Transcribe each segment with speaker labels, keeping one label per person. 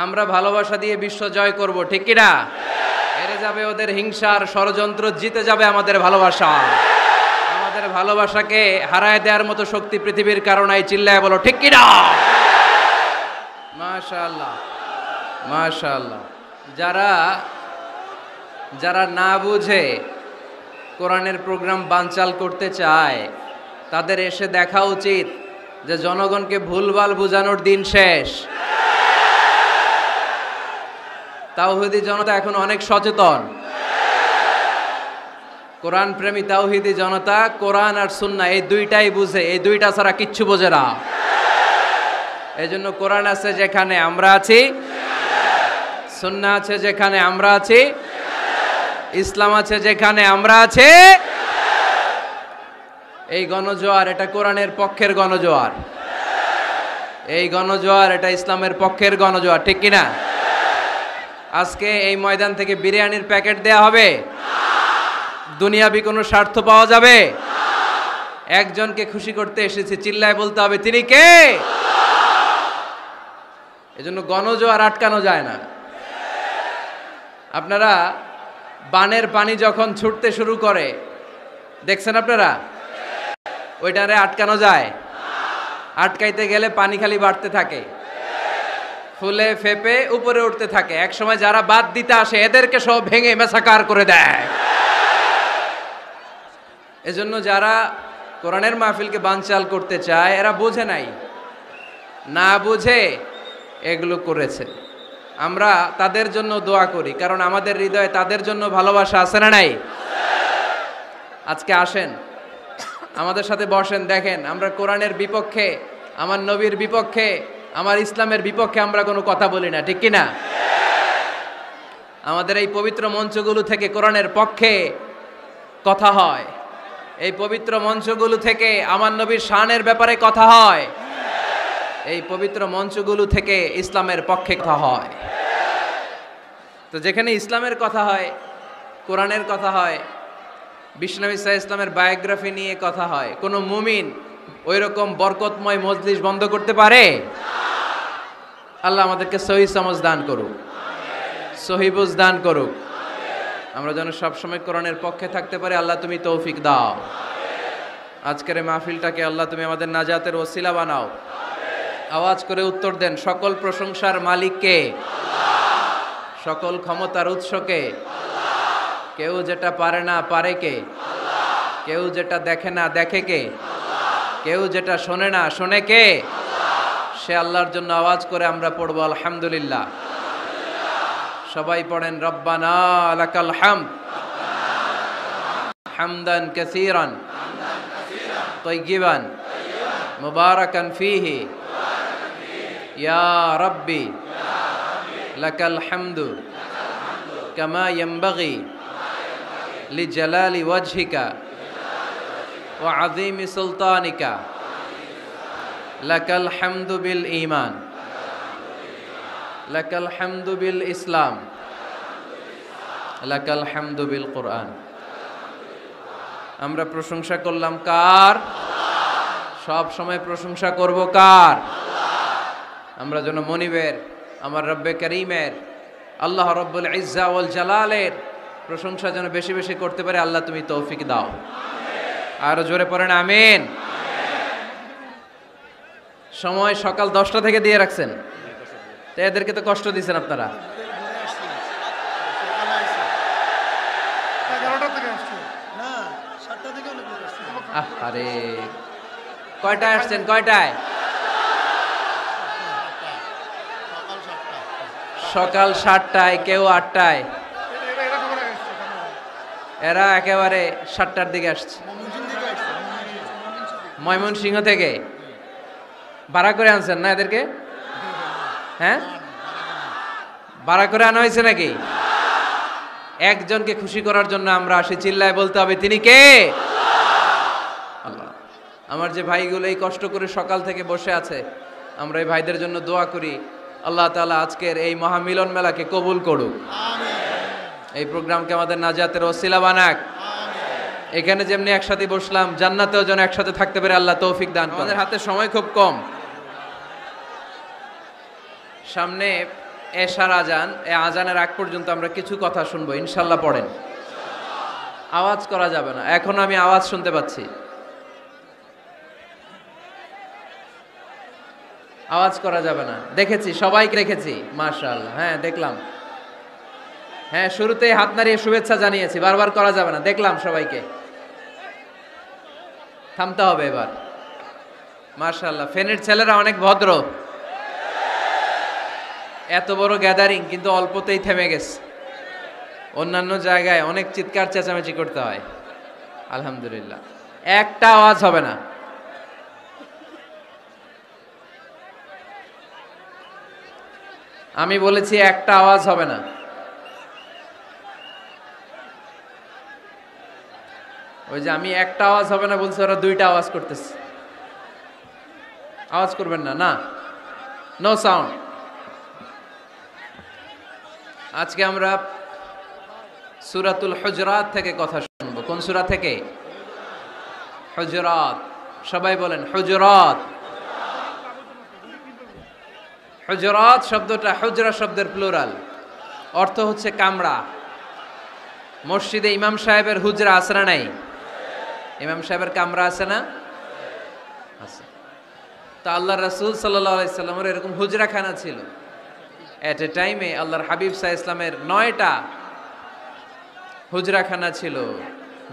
Speaker 1: আমরা ভালোবাসা দিয়ে বিশ্ব জয় করব, ঠিক কি না? হেরে যাবে ওদের হিংসার ষড়যন্ত্র, জিতে যাবে আমাদের ভালোবাসা। আমাদের ভালোবাসাকে হারায় দেওয়ার মতো শক্তি পৃথিবীর কারণেই, চিল্লায় বলো ঠিক কি না? মাশাআল্লাহ মাশাআল্লাহ। যারা না বুঝে কোরআনের প্রোগ্রাম বানচাল করতে চায়, তাদের এসে দেখা উচিত যে জনগণকে ভুলভাল বোঝানোর দিন শেষ। তাওহীদি জনতা এখন অনেক সচেতন। কোরআন প্রেমী তাওহীদি জনতা কোরআন আর সুন্নাহ এই দুইটাই বুঝে, এই দুইটা ছাড়া কিচ্ছু বোঝে না। এই জন্য কোরআন আছে যেখানে আমরা আছি, সুন্নাহ আছে যেখানে আমরা আছি, ইসলাম আছে যেখানে আমরা আছি। এই গণজোয়ার এটা কোরআনের পক্ষের গণজোয়ার, এই গণজোয়ার এটা ইসলামের পক্ষের গণজোয়ার, ঠিক কিনা? আজকে এই ময়দান থেকে বিরিয়ানির প্যাকেট দেয়া হবে? দুনিয়াবি কোনো স্বার্থ পাওয়া যাবে? একজনকে খুশি করতে এসেছি, চিল্লায় বলতে হবে তিনি কে? এজন্য গণজোয়ার আটকানো যায় না। আপনারা বানের পানি যখন ছুটতে শুরু করে দেখছেন আপনারা? ওইটারে আটকানো যায়? আটকাইতে গেলে পানি খালি বাড়তে থাকে, ফুলে ফেপে উপরে উঠতে থাকে। এক সময় যারা বাদ দিতে আসে এদেরকে সব ভেঙে মেসাকার করে দেয়। এজন্য যারা কোরআনের মাহফিলকে বানচাল করতে চায় এরা বোঝে নাই, না বুঝে এগুলো করেছে। আমরা তাদের জন্য দোয়া করি, কারণ আমাদের হৃদয়ে তাদের জন্য ভালোবাসা আছে না নাই? আজকে আসেন আমাদের সাথে বসেন, দেখেন আমরা কোরআনের বিপক্ষে, আমার নবীর বিপক্ষে, আমার ইসলামের বিপক্ষে আমরা কোনো কথা বলি না, ঠিক কি না? আমাদের এই পবিত্র মঞ্চগুলো থেকে কোরআনের পক্ষে কথা হয়, এই পবিত্র মঞ্চগুলো থেকে আমার নবীর শানের ব্যাপারে কথা হয়, এই পবিত্র মঞ্চগুলো থেকে ইসলামের পক্ষে কথা হয়। তো যেখানে ইসলামের কথা হয়, কোরআনের কথা হয়, বিশ্বনবী সাল্লাল্লাহু আলাইহি ইসলামের বায়োগ্রাফি নিয়ে কথা হয়, কোনো মুমিন ওই রকম বরকতময় মজলিস বন্ধ করতে পারে? আল্লাহ আমাদেরকে সহি সমঝ দান করুক, সহি বুঝ দান করুক। আমরা যেন সবসময় কোরআনের পক্ষে থাকতে পারি। আল্লাহ তুমি তৌফিক দাও। আজকের এই মাহফিলটাকে আল্লাহ তুমি আমাদের নাজাতের ওসিলা বানাও। আওয়াজ করে উত্তর দেন, সকল প্রশংসার মালিক কে? সকল ক্ষমতার উৎস কে? কেউ যেটা পারে না পারে কে? কেউ যেটা দেখে না দেখে কে? কেউ যেটা শোনে না শোনে কে? সে আল্লাহর জন্য আওয়াজ করে আমরা পড়ব আলহামদুলিল্লাহ। সবাই পড়েন রব্বানা লাকাল হামদ হামদান কাসীরান তাইয়িবান মুবারাকান ফীহি ইয়া রাব্বি লাকাল হামদু কামা ইয়ানবাগি লিজালালি ওয়াজহিকা ওয়া আযীমি সুলতানিকা লাকাল হামদু বিল ঈমান লাকাল হামদু বিল ইসলাম লাকাল হামদু বিল কুরআন। আমরা প্রশংসা করলাম কার? সব সময় প্রশংসা করব কার? আমরা যেন মনিবের, আমার রব্বে করিমের, আল্লাহ রব্বুল ইজ্জা ওয়াল জালালের প্রশংসা যেন বেশি বেশি করতে পারে। আল্লাহ তুমি তৌফিক দাও। আরো জোরে পড়েন আমিন। সময় সকাল 10টা থেকে দিয়ে রাখছেন, তো এদেরকে তো কষ্ট দিচ্ছেন আপনারা। আরে কয়টায় আসছেন? কয়টায়? সকাল 7টায়, কেউ 8টায়। এরা একেবারে 7টার দিকে আসছে। ময়মনসিংহ থেকে ভাড়া করে আনছেন না এদেরকে? হ্যাঁ, ভাড়া করে আনা হয়েছে নাকি? একজনকে খুশি করার জন্য আমরা আসি, চিল্লায় বলতে হবে তিনি কে? আল্লাহ। আমার যে ভাইগুলো এই কষ্ট করে সকাল থেকে বসে আছে, আমরা এই ভাইদের জন্য দোয়া করি, আল্লাহ তাআলা আজকের এই মহামিলন মেলাকে কবুল করুক, এই প্রোগ্রামকে আমাদের নাজাতের ওসিলা বানাক। এখানে যেমনি একসাথে বসলাম, জান্নাতেও যেন একসাথে থাকতে পারে আল্লাহ তৌফিক দান করেন। আমাদের হাতে সময় খুব কম, সামনে এশার আজান, এই আজানের আগ পর্যন্ত আমরা কিছু কথা শুনবো ইনশাল্লাহ। পড়েন, আওয়াজ করা যাবে না। এখন আমি আওয়াজ শুনতে পাচ্ছি, আওয়াজ করা যাবে না। দেখেছি, সবাইকে দেখেছি, মাশাআল্লাহ। হ্যাঁ দেখলাম, হ্যাঁ শুরুতেই হাত নাড়িয়ে শুভেচ্ছা জানিয়েছি, বারবার করা যাবে না। দেখলাম সবাইকে, থামতে হবে এবার। মাশাআল্লাহ, ফেনের ছেলেরা অনেক ভদ্র। এত বড় গ্যাদারিং কিন্তু অল্পতেই থেমে গেছে। অন্যান্য জায়গায় অনেক চিৎকার চেঁচামেচি করতে হয়, আলহামদুলিল্লাহ একটা আওয়াজ হবে না। আমি বলেছি একটা আওয়াজ হবে না। ওই যে আমি একটা আওয়াজ হবে না বলছি, ওরা দুইটা আওয়াজ করতেছে। আওয়াজ করবেন না, না, নো সাউন্ড। আজকে আমরা সূরাতুল হুজরাত থেকে কথা শুনবো। কোন সূরা থেকে? হুজরাত। সবাই বলেন হুজরাত। হুজরাত শব্দটা হুজরা শব্দের প্লুরাল, অর্থ হচ্ছে কামরা। মসজিদে ইমাম সাহেবের হুজরা আছে না নাই? ইমাম সাহেবের কামরা আছে না? আছে। তো আল্লাহ রাসূল সাল্লাল্লাহু আলাইহি সাল্লামের এরকম হুজরাখানা ছিল। এট এ টাইমে আল্লাহর হাবিব সাল্লাল্লাহু আলাইহি ইসলামের 9টা হুজরাখানা ছিল,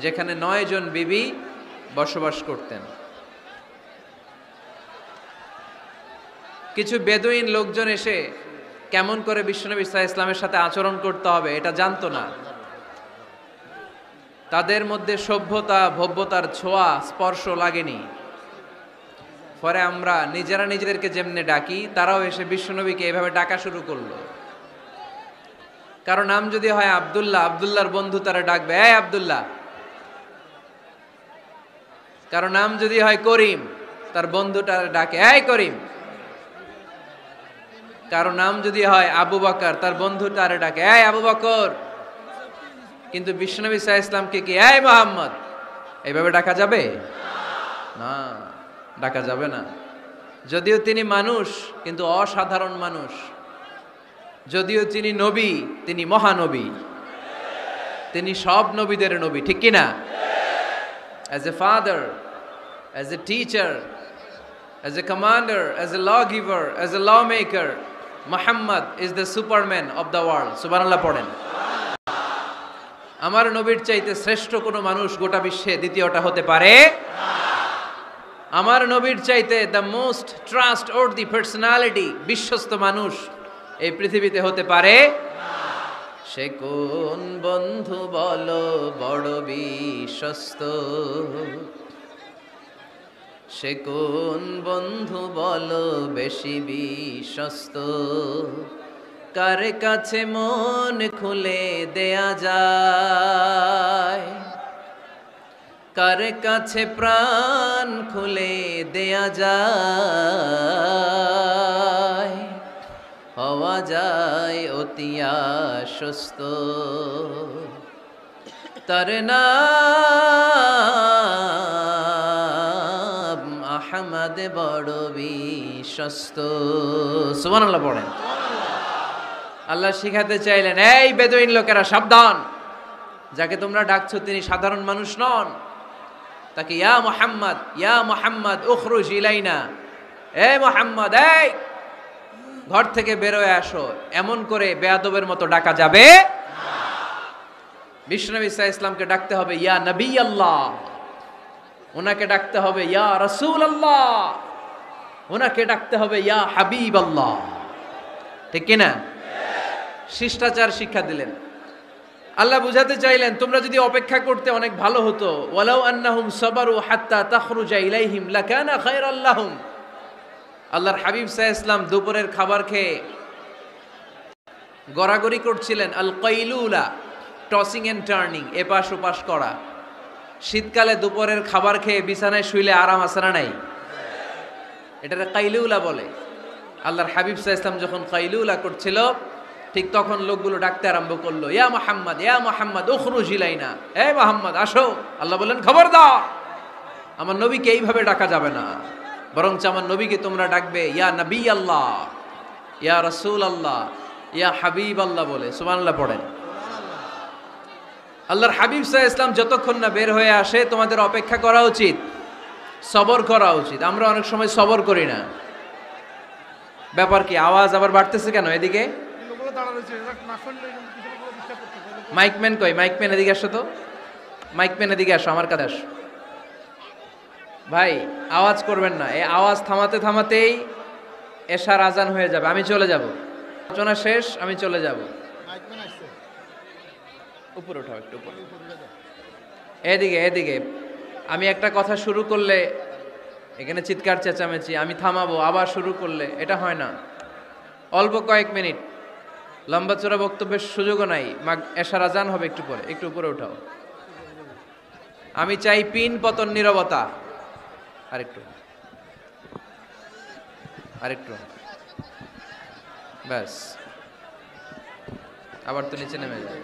Speaker 1: যেখানে 9 জন বিবি বসবাস করতেন। কিছু বেদুইন লোকজন এসে কেমন করে বিশ্বনবী সাল্লাল্লাহু আলাইহি ইসলামের সাথে আচরণ করতে হবে এটা জানতো না। তাদের মধ্যে সভ্যতা ভব্যতার ছোঁয়া স্পর্শ লাগেনি। পরে আমরা নিজেরা নিজেদেরকে যেমনে ডাকি, তারাও এসে বিশ্বনবীকে এভাবে ডাকা শুরু করলো। কারণ নাম যদি হয় আব্দুল্লাহ, আব্দুল্লাহর বন্ধু তারা ডাকবে এই আব্দুল্লাহ। কারণ নাম যদি হয় করিম, তার বন্ধুটা ডাকে এই করিম। কারণ নাম যদি হয় আবু বকর, তার বন্ধুটা ডাকে এই আবু বকর। কিন্তু বিশ্বনবী সাল্লাল্লাহু আলাইহি ইসলামকে কি এই মুহাম্মদ এইভাবে ডাকা যাবে? না, ডাকা যাবে না। যদিও তিনি মানুষ, কিন্তু অসাধারণ মানুষ। যদিও তিনি নবী, তিনি মহানবী। তিনি সব নবীদের নবী, ঠিক কি না? As a father, as a teacher, as a commander, as a lawgiver, as a lawmaker, Muhammad is the superman of the world. সুবহানাল্লাহ পড়েন। আমার নবীর চাইতে শ্রেষ্ঠ কোনো মানুষ গোটা বিশ্বে দ্বিতীয়টা হতে পারে না। আমার নবীর চাইতে the most trust worthy personality, বিশ্বস্ত মানুষ এই পৃথিবীতে হতে পারে না। সে কোন বন্ধু বলো বড় বিশ্বস্ত, সে কোন বন্ধু বলো বেশি বিশ্বস্ত, কার কাছে মন খুলে দেয়া যায়, কার কাছে প্রাণ খুলে দেয়া যায়, হওয়া যায় অতি আশ্বস্ত, তার নাম আহমদ বড় বিশ্বস্ত। সুবহানাল্লাহ পড়েন। আল্লাহ শিখাতে চাইলেন এই বেদুইন লোকেরা সাবধান, যাকে তোমরা ডাকছো তিনি সাধারণ মানুষ নন। তাকে ইয়া মুহাম্মদ উখরুজ ইলাইনা, এই মুহাম্মদ এই ঘর থেকে বের হয়ে আসো, এমন করে বেয়াদবের মতো ডাকা যাবে না। বিশ্বনবী সাল্লাল্লাহু আলাইহি ইসলামকে ডাকতে হবে ইয়া নবী আল্লাহ, ওনাকে ডাকতে হবে ইয়া রাসূল আল্লাহ, ওনাকে ডাকতে হবে ইয়া হাবিব আল্লাহ, ঠিক কিনা? শিষ্টাচার শিক্ষা দিলেন। আল্লাহ বুঝাতে চাইলেন তোমরা যদি অপেক্ষা করতে অনেক ভালো হতো। ওয়ালাউ আন্নাহুম সাবারু হাত্তা তাখরুজা ইলাইহিম লাকানা খায়রাল লাহুম। আল্লাহর হাবিব সাল্লাল্লাহু আলাইহি ইসলাম দুপুরের খাবার খেয়ে গড়াগড়ি করছিলেন। আল কাইলুলা, টসিং এন্ড টার্নিং, এপাশ ওপাশ করা। শীতকালে দুপুরের খাবার খেয়ে বিছানায় শুইলে আরাম আছে না নাই? এটাকে কাইলুলা বলে। আল্লাহর হাবিব সাল্লাল্লাহু আলাইহি ইসলাম যখন কাইলুলা করছিল, ঠিক তখন লোকগুলো ডাকতে আরম্ভ করলো ইয়া মুহাম্মদ উখরুজ ইলাইনা, এই মুহাম্মদ আসো। আল্লাহ বললেন খবরদার, আমার নবীকে এইভাবে ডাকা যাবে না, বরঞ্চ আমার নবীকে তোমরা ডাকবে ইয়া নবী আল্লাহ, ইয়া রাসূল আল্লাহ, ইয়া হাবিব আল্লাহ বলে সুবহানাল্লাহ পড়েন। আল্লাহর হাবিব সাল্লাল্লাহু আলাইহি ওয়াসাল্লাম যতক্ষণ না বের হয়ে আসে তোমাদের অপেক্ষা করা উচিত, সবর করা উচিত। আমরা অনেক সময় সবর করি না। ব্যাপার কি? আওয়াজ আবার বাড়তেছে কেন? এদিকে মাইকম্যান কই? মাইকম্যান এদিকে আসো তো, মাইকম্যান এদিকে আসো, আমার কাছে আসো। ভাই আওয়াজ করবেন না, এই আওয়াজ থামাতে থামাতেই এশার আজান হয়ে যাবে, আমি চলে যাব, আলোচনা শেষ, আমি চলে যাব। উপরে উঠাও, একটু উপরে, এদিকে এদিকে। আমি একটা কথা শুরু করলে এখানে চিৎকার চেঁচামেচি, আমি থামাবো, আবার শুরু করলে এটা হয় না। অল্প কয়েক মিনিট, লম্বা চড়া বক্তব্যের সুযোগও নাই। এশার আজান হবে একটু পরে, একটু উপরে উঠাও। আমি চাই পিন পতন নীরবতা। আরেকটু আরেকটু, ব্যাস। আবার তো নিচে নেমে যায়।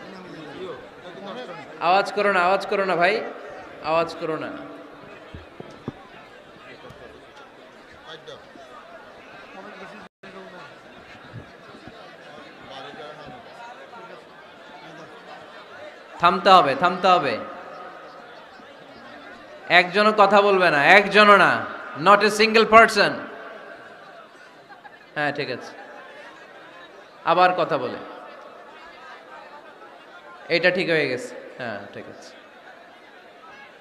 Speaker 1: আওয়াজ করো না, আওয়াজ করো না ভাই, আওয়াজ করো না। থামতে হবে, থামতে হবে। একজনও কথা বলবে না, একজনও না, নট এ সিঙ্গেল পারসন। হ্যাঁ ঠিক আছে, আবার কথা বলে, এটা ঠিক হয়ে গেছে। হ্যাঁ ঠিক আছে।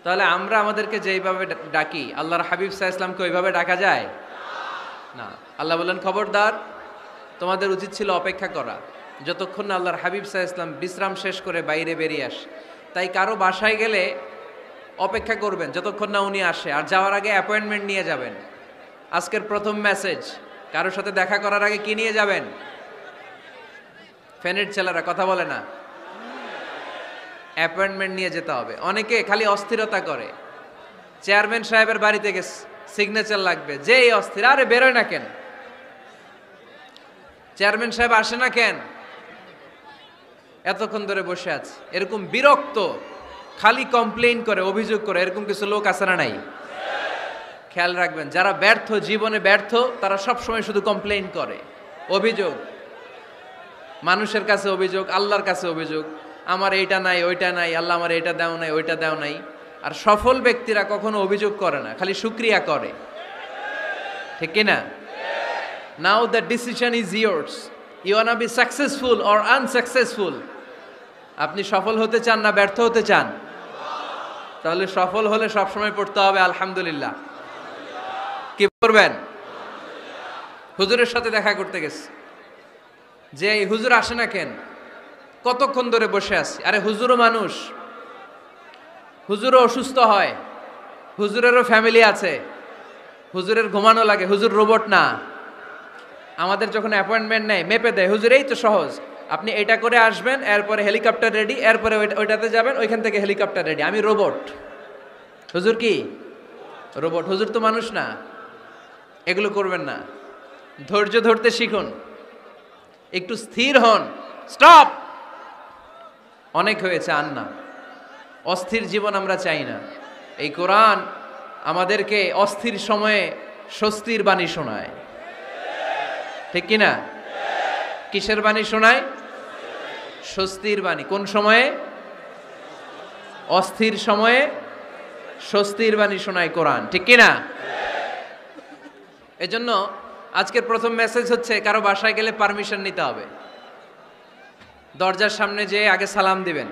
Speaker 1: তাহলে আমরা আমাদেরকে যেইভাবে ডাকি, আল্লাহর হাবিব সাল্লাল্লাহু আলাইহি ওয়াসাল্লামকে ওইভাবে ডাকা যায় না। আল্লাহ বললেন খবরদার, তোমাদের উচিত ছিল অপেক্ষা করা যতক্ষণ না আল্লাহর হাবিব সাল্লাল্লাহু আলাইহি ওয়াসাল্লাম বিশ্রাম শেষ করে বাইরে বেরিয়ে আসে। তাই কারো বাসায় গেলে অপেক্ষা করবেন যতক্ষণ না উনি আসে, আর যাওয়ার আগে অ্যাপয়েন্টমেন্ট নিয়ে যাবেন। আজকের প্রথম মেসেজ, কারোর সাথে দেখা করার আগে কি নিয়ে যাবেন? ফ্যানের ছেলেরা কথা বলে না, অ্যাপয়েন্টমেন্ট নিয়ে যেতে হবে। অনেকে খালি অস্থিরতা করে, চেয়ারম্যান সাহেবের বাড়িতে গেছে, সিগনেচার লাগবে, যেই অস্থির, আরে বেরোয় না কেন? চেয়ারম্যান সাহেব আসে না কেন? এতক্ষণ ধরে বসে আছে। এরকম বিরক্ত, খালি কমপ্লেইন করে, অভিযোগ করে, এরকম কিছু লোক আছে না নাই? খেয়াল রাখবেন, যারা ব্যর্থ, জীবনে ব্যর্থ, তারা সবসময় শুধু কমপ্লেইন করে, অভিযোগ, মানুষের কাছে অভিযোগ, আল্লাহর কাছে অভিযোগ, আমার এইটা নাই, ওইটা নাই, আল্লাহ আমার এইটা দাও নাই, ওইটা দাও নাই। আর সফল ব্যক্তিরা কখনো অভিযোগ করে না, খালি শুকরিয়া করে, ঠিক কিনা? Now the decision is yours, you want be successful or unsuccessful. আপনি সফল হতে চান না ব্যর্থ হতে চান? তাহলে সফল হলে সবসময় পড়তে হবে আলহামদুলিল্লাহ। কি করবেন? হুজুরের সাথে দেখা করতে গেছে, যে এই হুজুর আসে না কেন, কতক্ষণ ধরে বসে আছি। আরে হুজুরও মানুষ, হুজুরও অসুস্থ হয়, হুজুরেরও ফ্যামিলি আছে, হুজুরের ঘুমানো লাগে, হুজুর রোবট না। আমাদের যখন অ্যাপয়েন্টমেন্ট নেয় মেপে দেয়, হুজুর এই তো সহজ, আপনি এটা করে আসবেন, এরপরে হেলিকপ্টার রেডি, এরপরে ওইটাতে যাবেন, ওইখান থেকে হেলিকপ্টার রেডি। আমি রোবট, হুজুর কি রোবট? হুজুর তো মানুষ না। এগুলো করবেন না, ধৈর্য ধরতে শিখুন, একটু স্থির হন। স্টপ, অনেক হয়েছে, আর না। অস্থির জীবন আমরা চাই না। এই কোরআন আমাদেরকে অস্থির সময়ে স্বস্তির বাণী শোনায়, ঠিক কিনা? কিসের বাণী শোনায়? স্বস্তির বাণী। কোন সময়ে? অস্থির সময়ে স্বস্তির বাণী শোনায় কোরআন, ঠিক কিনা? এজন্য আজকের প্রথম মেসেজ হচ্ছে, কারো বাসায় গেলে পারমিশন নিতে হবে। দরজার সামনে যেয়ে আগে সালাম দিবেন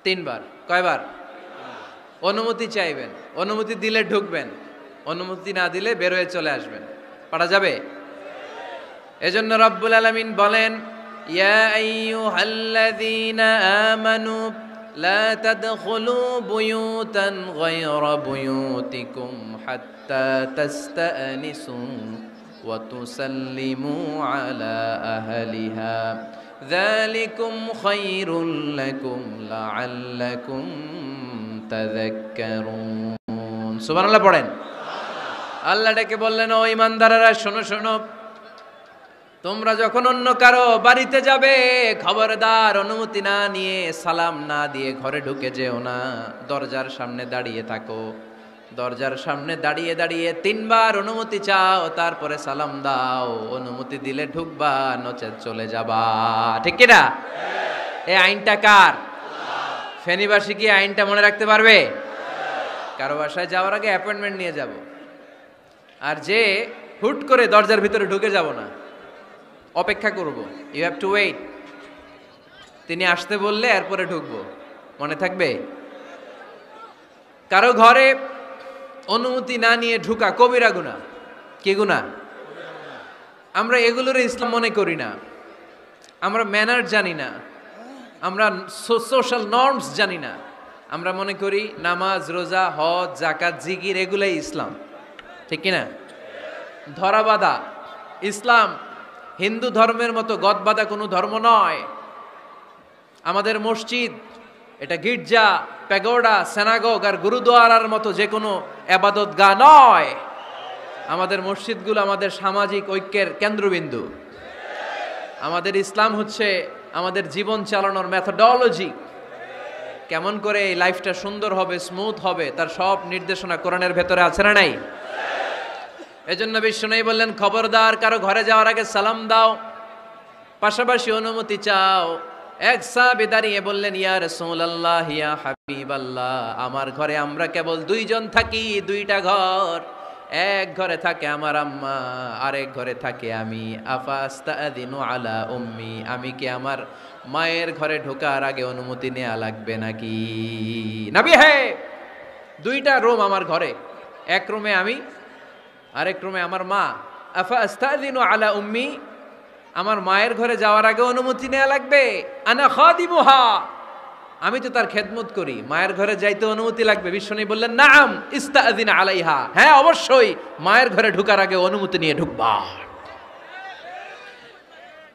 Speaker 1: 3 বার। কয়বার? অনুমতি চাইবেন, অনুমতি দিলে ঢুকবেন, অনুমতি না দিলে বের হয়ে চলে আসবেন। পারা যাবে? এজন্য রব্বুল আলামিন বলেন, ইয়া আইয়ুহাল্লাযীনা আমানু লা তাদখুলু বুয়ুতান গায়রা বুয়ুতিকুম হাত্তা তাস্তানিসু ওয়া তুসাল্লিমু আলা আহলিহা যালিকুম খায়রুল লাকুম লাআল্লাকুম তাযাক্কারুন। সুবহানাল্লাহ পড়েন। আল্লাহ ডেকে বললেন, ও ঈমানদারেরা শোনো শোনো, তোমরা যখন অন্য কারো বাড়িতে যাবে, খবরদার অনুমতি না নিয়ে, সালাম না দিয়ে ঘরে ঢুকে যেও না। দরজার সামনে দাঁড়িয়ে থাকো, দরজার সামনে দাঁড়িয়ে দাঁড়িয়ে 3 বার অনুমতি চাও, তারপরে সালাম দাও। অনুমতি দিলে ঢুকবা, নচেত চলে যাবা। ঠিক কি না? এই আইনটা কার? ফেনীবাসী কি আইনটা মনে রাখতে পারবে? কারো বাসায় যাওয়ার আগে অ্যাপয়েন্টমেন্ট নিয়ে যাব, আর যে হুট করে দরজার ভিতরে ঢুকে যাব না, অপেক্ষা করব। You have to wait. তিনি আসতে বললে এরপরে ঢুকবো। মনে থাকবে? কারো ঘরে অনুমতি না নিয়ে ঢুকা কবিরা গুনাহ। কি গুনাহ? আমরা এগুলোর ইসলাম মনে করি না, আমরা ম্যানার জানি না, আমরা সোশ্যাল নর্মস জানি না। আমরা মনে করি নামাজ, রোজা, হজ, যাকাত, জিকির এগুলাই ইসলাম। ঠিক কিনা? ধরাবাঁধা ইসলাম হিন্দু ধর্মের মতো গদবাঁধা কোনো ধর্ম নয়। আমাদের মসজিদ এটা গির্জা, প্যাগোডা, সেনাগোগ আর গুরুদুয়ারার মতো যে কোনো আবাদতগাহ নয়। আমাদের মসজিদগুলো আমাদের সামাজিক ঐক্যের কেন্দ্রবিন্দু। আমাদের ইসলাম হচ্ছে আমাদের জীবন চালানোর মেথোডোলজি। কেমন করে এই লাইফটা সুন্দর হবে, স্মুথ হবে, তার সব নির্দেশনা কোরআনের ভেতরে আছে না নাই? এজন্য বিশ্বনবী বললেন, খবরদার কারো ঘরে যাওয়ার আগে সালাম দাও, পাশাপাশি অনুমতি চাও। এক সাহাবী দাঁড়িয়ে বললেন, ইয়া রাসূলুল্লাহ, ইয়া হাবিবাল্লাহ, আমার ঘরে আমরা কেবল 2 জন থাকি, 2টা ঘর। এক ঘরে থাকে আমার আম্মা, আরেক ঘরে থাকে আমি। আফাস্তাআযিনু আলা উম্মি, আমি কি আমার মায়ের ঘরে ঢোকার আগে অনুমতি নেওয়া লাগবে নাকি? নবী, হে, 2টা রুম আমার ঘরে, এক রুমে আমি, আরেক রুমে আমার মা। আফাস্তাআযিনু আলা উম্মি, আমার মায়ের ঘরে যাওয়ার আগে অনুমতি নেওয়া লাগবে? আনা খাদিমুহা, আমি তো তার খেদমত করি, মায়ের ঘরে যাইতে অনুমতি লাগবে? বিশ্বনবী বললেন, নাআম ইস্তাআযিন আলাইহা, হ্যাঁ অবশ্যই মায়ের ঘরে ঢোকার আগে অনুমতি নিয়ে ঢুকবা।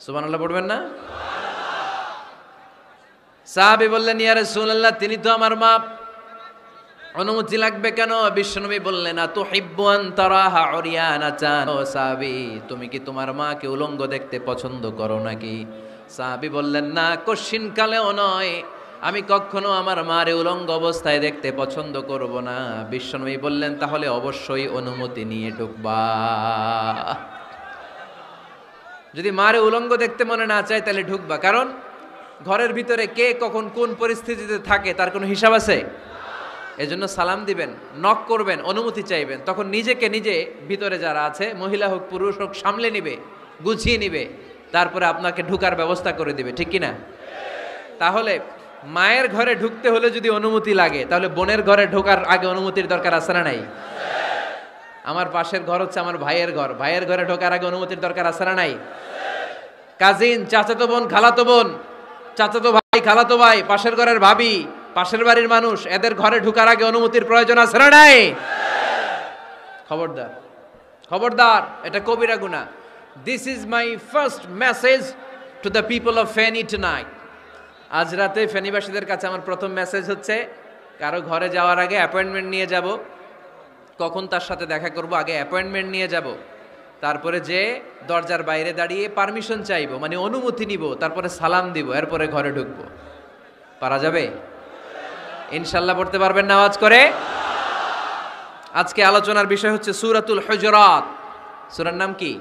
Speaker 1: সুবহানাল্লাহ পড়বেন না? সাহাবী বললেন, ইয়া রাসূলুল্লাহ, তিনি তো আমার মা, অনুমতি লাগবে কেন? বিশ্বনবী বললেন, আতুহিব্বু আন তারাহা উরিয়ানাতান, ও সাহাবী, তুমি কি তোমার মাকে উলঙ্গ দেখতে পছন্দ করো নাকি? সাহাবী বললেন, না, কশিনকালেও নয়, আমি কখনো আমার মারে উলঙ্গ অবস্থায় দেখতে পছন্দ করব না। বিশ্বনবী বললেন, তাহলে অবশ্যই অনুমতি নিয়ে ঢুকবা। যদি মারে উলঙ্গ দেখতে মনে না চায় তাহলে ঢুকবা, কারণ ঘরের ভিতরে কে কখন কোন পরিস্থিতিতে থাকে তার কোনো হিসাব আছে? এজন্য সালাম দিবেন, নক করবেন, অনুমতি চাইবেন, তখন নিজেকে নিজে ভিতরে যারা আছে, মহিলা হোক পুরুষ হোক, সামলে নিবে, গুছিয়ে নিবে, তারপরে আপনাকে ঢুকার ব্যবস্থা করে দিবে। ঠিক কিনা? তাহলে মায়ের ঘরে ঢুকতে হলে যদি অনুমতি লাগে, তাহলে বোনের ঘরে ঢোকার আগে অনুমতির দরকার আছে না নাই? আমার পাশের ঘর হচ্ছে আমার ভাইয়ের ঘর, ভাইয়ের ঘরে ঢোকার আগে অনুমতির দরকার আছে না নাই? কাজিন, চাচাতো বোন, খালাতো বোন, চাচাতো ভাই, খালাতো ভাই, পাশের ঘরের ভাবি, পাশের বাড়ির মানুষ, এদের ঘরে ঢোকার আগে অনুমতির প্রয়োজন আছে না নাই? খবরদার, খবরদার, এটা কবিরা গুনাহ। This is my first message to the people of Feni tonight. আজ রাতে ফেনীবাসীদের কাছে আমার প্রথম মেসেজ হচ্ছে, কারো ঘরে যাওয়ার আগে অ্যাপয়েন্টমেন্ট নিয়ে যাব। কখন তার সাথে দেখা করব, আগে অ্যাপয়েন্টমেন্ট নিয়ে যাব, তারপরে যে দরজার বাইরে দাঁড়িয়ে পারমিশন চাইবো, মানে অনুমতি নিব, তারপরে সালাম দিব, এরপরে ঘরে ঢুকবো। পারা যাবে? ইনশাল্লাহ পড়তে পারবেন না আওয়াজ করে? আজকে আলোচনার বিষয় হচ্ছে সূরাতুল হুজুরাত। সূরার নাম কি?